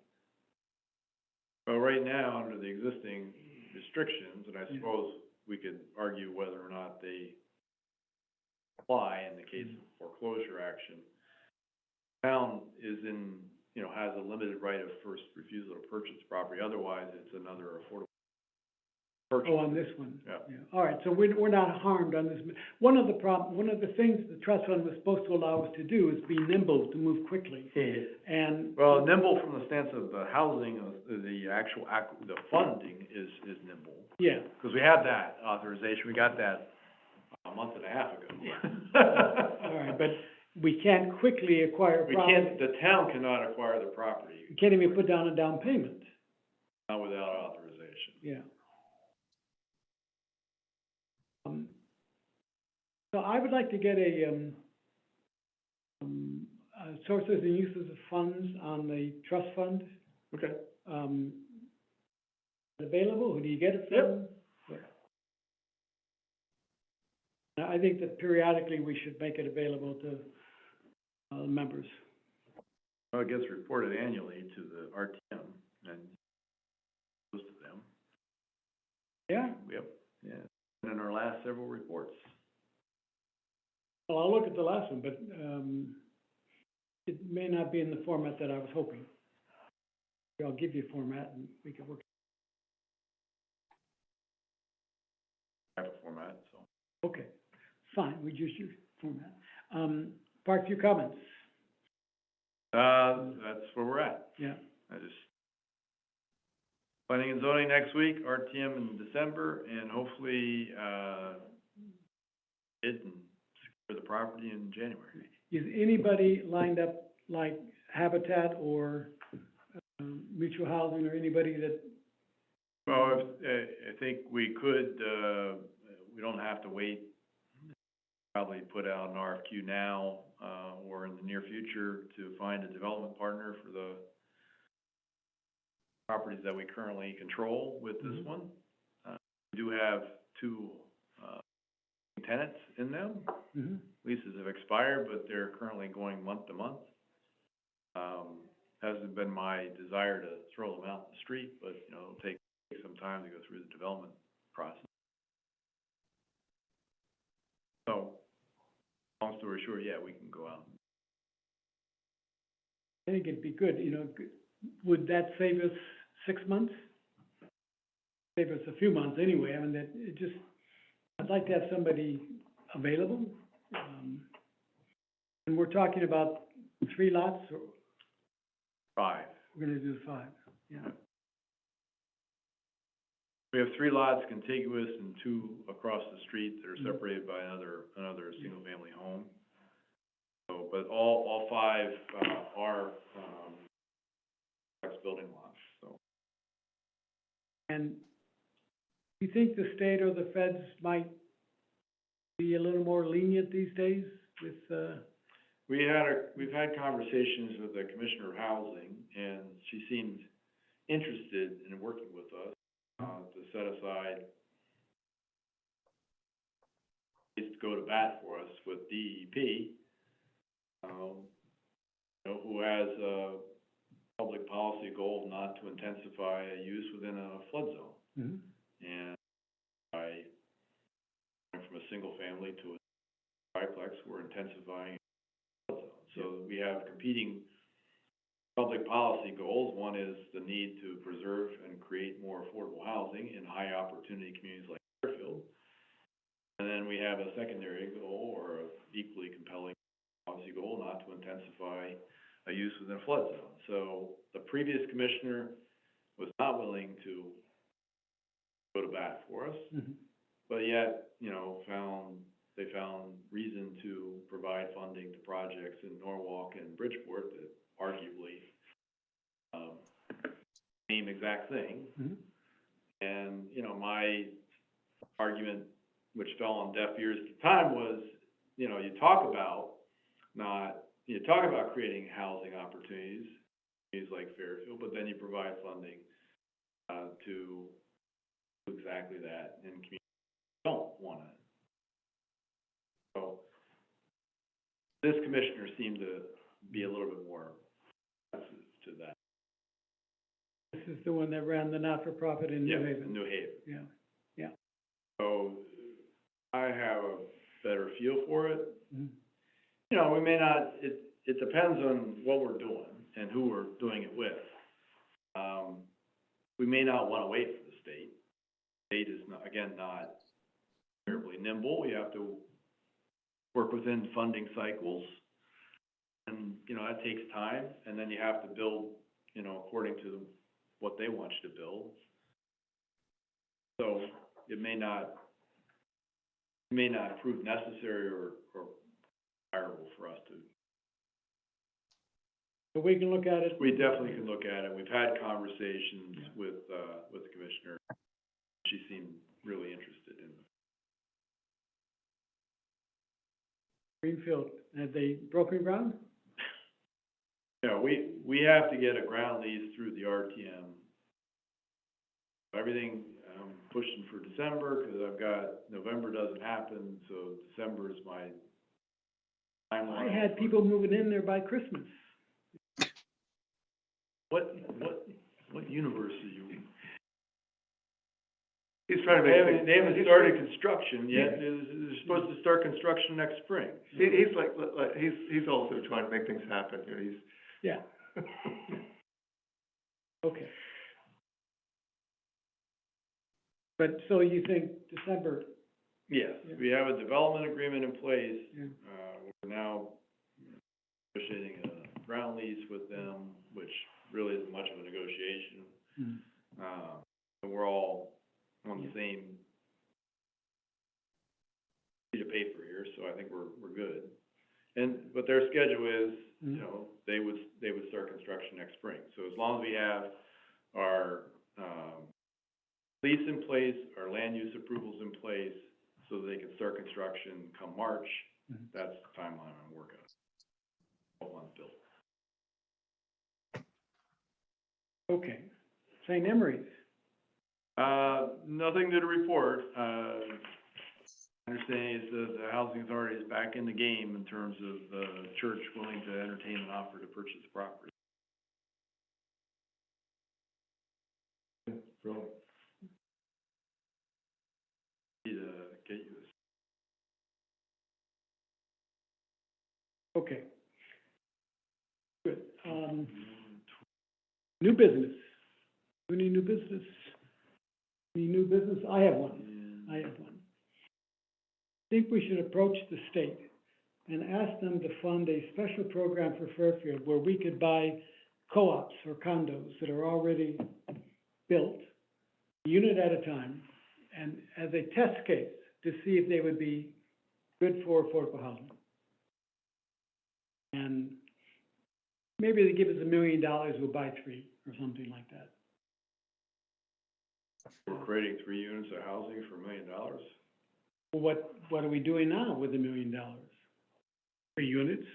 Well, right now, under the existing restrictions, and I Yeah. suppose we could argue whether or not they apply in the case of foreclosure action, town is in, you know, has a limited right of first refusal to purchase the property, otherwise it's another affordable purchase. Oh, on this one? Yeah. All right, so we're not harmed on this. One of the things the trust fund was supposed to allow us to do is be nimble, to move quickly. And, Well, nimble from the stance of the housing, the actual the funding is nimble, yeah, because we had that authorization, we got that a month and a half ago. all right, but we can't quickly acquire We property. can't, the town cannot acquire the property, You can't even put down a down payment, not without authorization. yeah. So I would like to get sources and uses of funds on the trust fund. Okay. Available, who do you get it from? I think that periodically we should make it available to, members. Well, it gets reported annually to the RTM, and goes to them. Yeah, Yep, yeah, and in our last several reports. well, I'll look at the last one, but, it may not be in the format that I was hoping. I'll give you a format and we can work. Type of format, so. Okay, fine, we just use format. Parkview comments, That's where we're at. yeah. Planning and zoning next week, RTM in December, and hopefully, bid and secure the property in January. Is anybody lined up, like Habitat or, Mutual Housing, or anybody that, Well, I think we could, we don't have to wait, probably put out an RFQ now, or in the near future to find a development partner for the properties that we currently control with this Mhm. one. We do have two, tenants in them. mhm. Leases have expired, but they're currently going month to month. Hasn't been my desire to throw them out in the street, but, you know, it'll take some time to go through the development process. So, long story short, yeah, we can go out. I think it'd be good, would that save us 6 months? Save us a few months anyway, I mean, that, it just, I'd like to have somebody available. And we're talking about 3 lots, or 5. We're gonna do 5, yeah. We have 3 lots contiguous and 2 across the street that are Mhm. separated by another single-family home. So, but all 5, are, flex building lots, so. And you think the state or the feds might be a little more lenient these days with, We've had conversations with the Commissioner of Housing, and she seemed interested in working with us, to set aside, to go to bat for us with DEP, who has a public policy goal not to intensify a use within a flood zone. Mhm. And by going from a single family to a triplex, we're intensifying a flood zone. So we have competing public policy goals. One is the need to preserve and create more affordable housing in high opportunity communities like Fairfield. And then we have a secondary goal, or a equally compelling policy goal, not to intensify a use within a flood zone. So the previous commissioner was not willing to go to bat for us, Mhm. but yet, they found reason to provide funding to projects in Norwalk and Bridgeport that arguably, same exact thing. Mhm. And, my argument, which fell on deaf ears at the time, was, you talk about creating housing opportunities, communities like Fairfield, but then you provide funding, to do exactly that in communities that don't want it. So, this commissioner seemed to be a little bit more sensitive to that. This is the one that ran the not-for-profit in New Yeah, Haven. in New Haven. Yeah, yeah. So, I have a better feel for it. Mhm. We may not, it depends on what we're doing and who we're doing it with. We may not wanna wait for the state. The state is not, again, not terribly nimble. You have to work within funding cycles. And, that takes time, and then you have to build, according to what they want you to build. So, it may not prove necessary or desirable for us to. But we can look at it. We definitely can look at it. We've had conversations with the commissioner. She seemed really interested in it. Greenfield, have they broken ground? Yeah, we have to get a ground lease through the RTM. Everything, pushing for December, because I've got, November doesn't happen, so December is my timeline. I had people moving in there by Christmas. What universe are you in? He's trying to They make haven't, things. they haven't started construction yet. They're supposed to start construction next spring. He's like, he's also trying to make things happen, he's. Yeah, okay. But, so you think December, Yes, Yeah. we have a development agreement in place. yeah, We're now negotiating a ground lease with them, which really isn't much of a negotiation. Mhm. And we're all on the same sheet of paper here, so I think we're good. But their schedule is, Mhm. they would start construction next spring. So as long as we have our, lease in place, our land use approvals in place, so they can start construction come March, Mhm. that's the timeline I'm working on. 12-month build. okay. St. Emery's, Nothing to report. Understanding is the housing authority is back in the game in terms of the church willing to entertain an offer to purchase the property. Really? Need to get you this. okay. Good, new business. Any new business? Any new business? I have one. I have one. I think we should approach the state and ask them to fund a special program for Fairfield where we could buy co-ops or condos that are already built, a unit at a time, and as a test case to see if they would be good for affordable housing. And maybe they give us $1 million, we'll buy 3 or something like that. We're creating 3 units of housing for $1 million. Well, what are we doing now with $1 million? 3 units?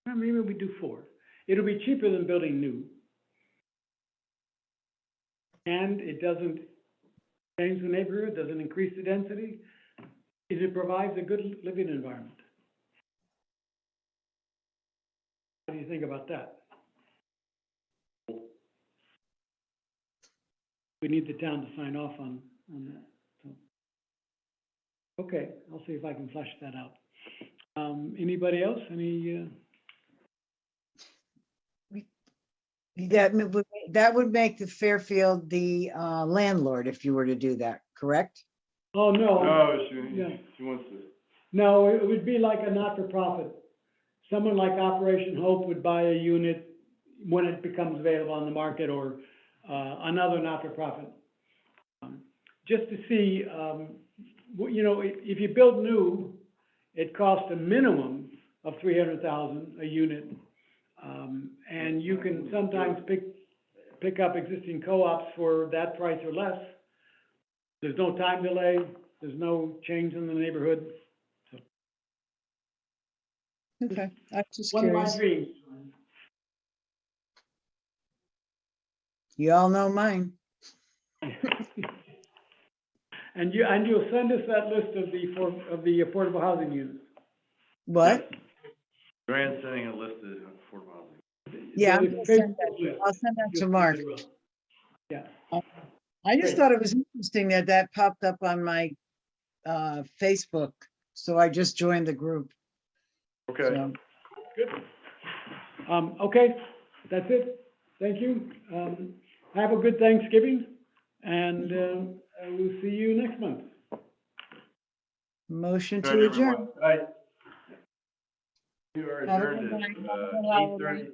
Well, maybe we do 4. It'll be cheaper than building new. And it doesn't change the neighborhood, doesn't increase the density. It provides a good living environment. What do you think about that? We need the town to sign off on that, so. Okay, I'll see if I can flesh that out. Anybody else? That would make the Fairfield the landlord if you were to do that, correct? Oh, no. No, Yeah. she wants to, No, it would be like a not-for-profit. Someone like Operation Hope would buy a unit when it becomes available on the market, or another not-for-profit. Just to see, if you build new, it costs a minimum of $300,000 a unit. And you can sometimes pick up existing co-ops for that price or less. There's no time delay, there's no change in the neighborhood. Okay, I'm just One of my curious. dreams. You all know mine. And you'll send us that list of the affordable housing units. What? Joanne's sending a list of affordable housing. Yeah, The I'll send Facebook list. I'll send that to You'll Mark. see it. Yeah, I just Great. thought it was interesting that popped up on my Facebook, so I just joined the group. Okay. So, good. Okay, that's it. Thank you. Have a good Thanksgiving, and we'll see you next month. motion Good to night, adjourn. everyone. Bye. You are Have a adjourned good at night. Have a good holiday. 8:37.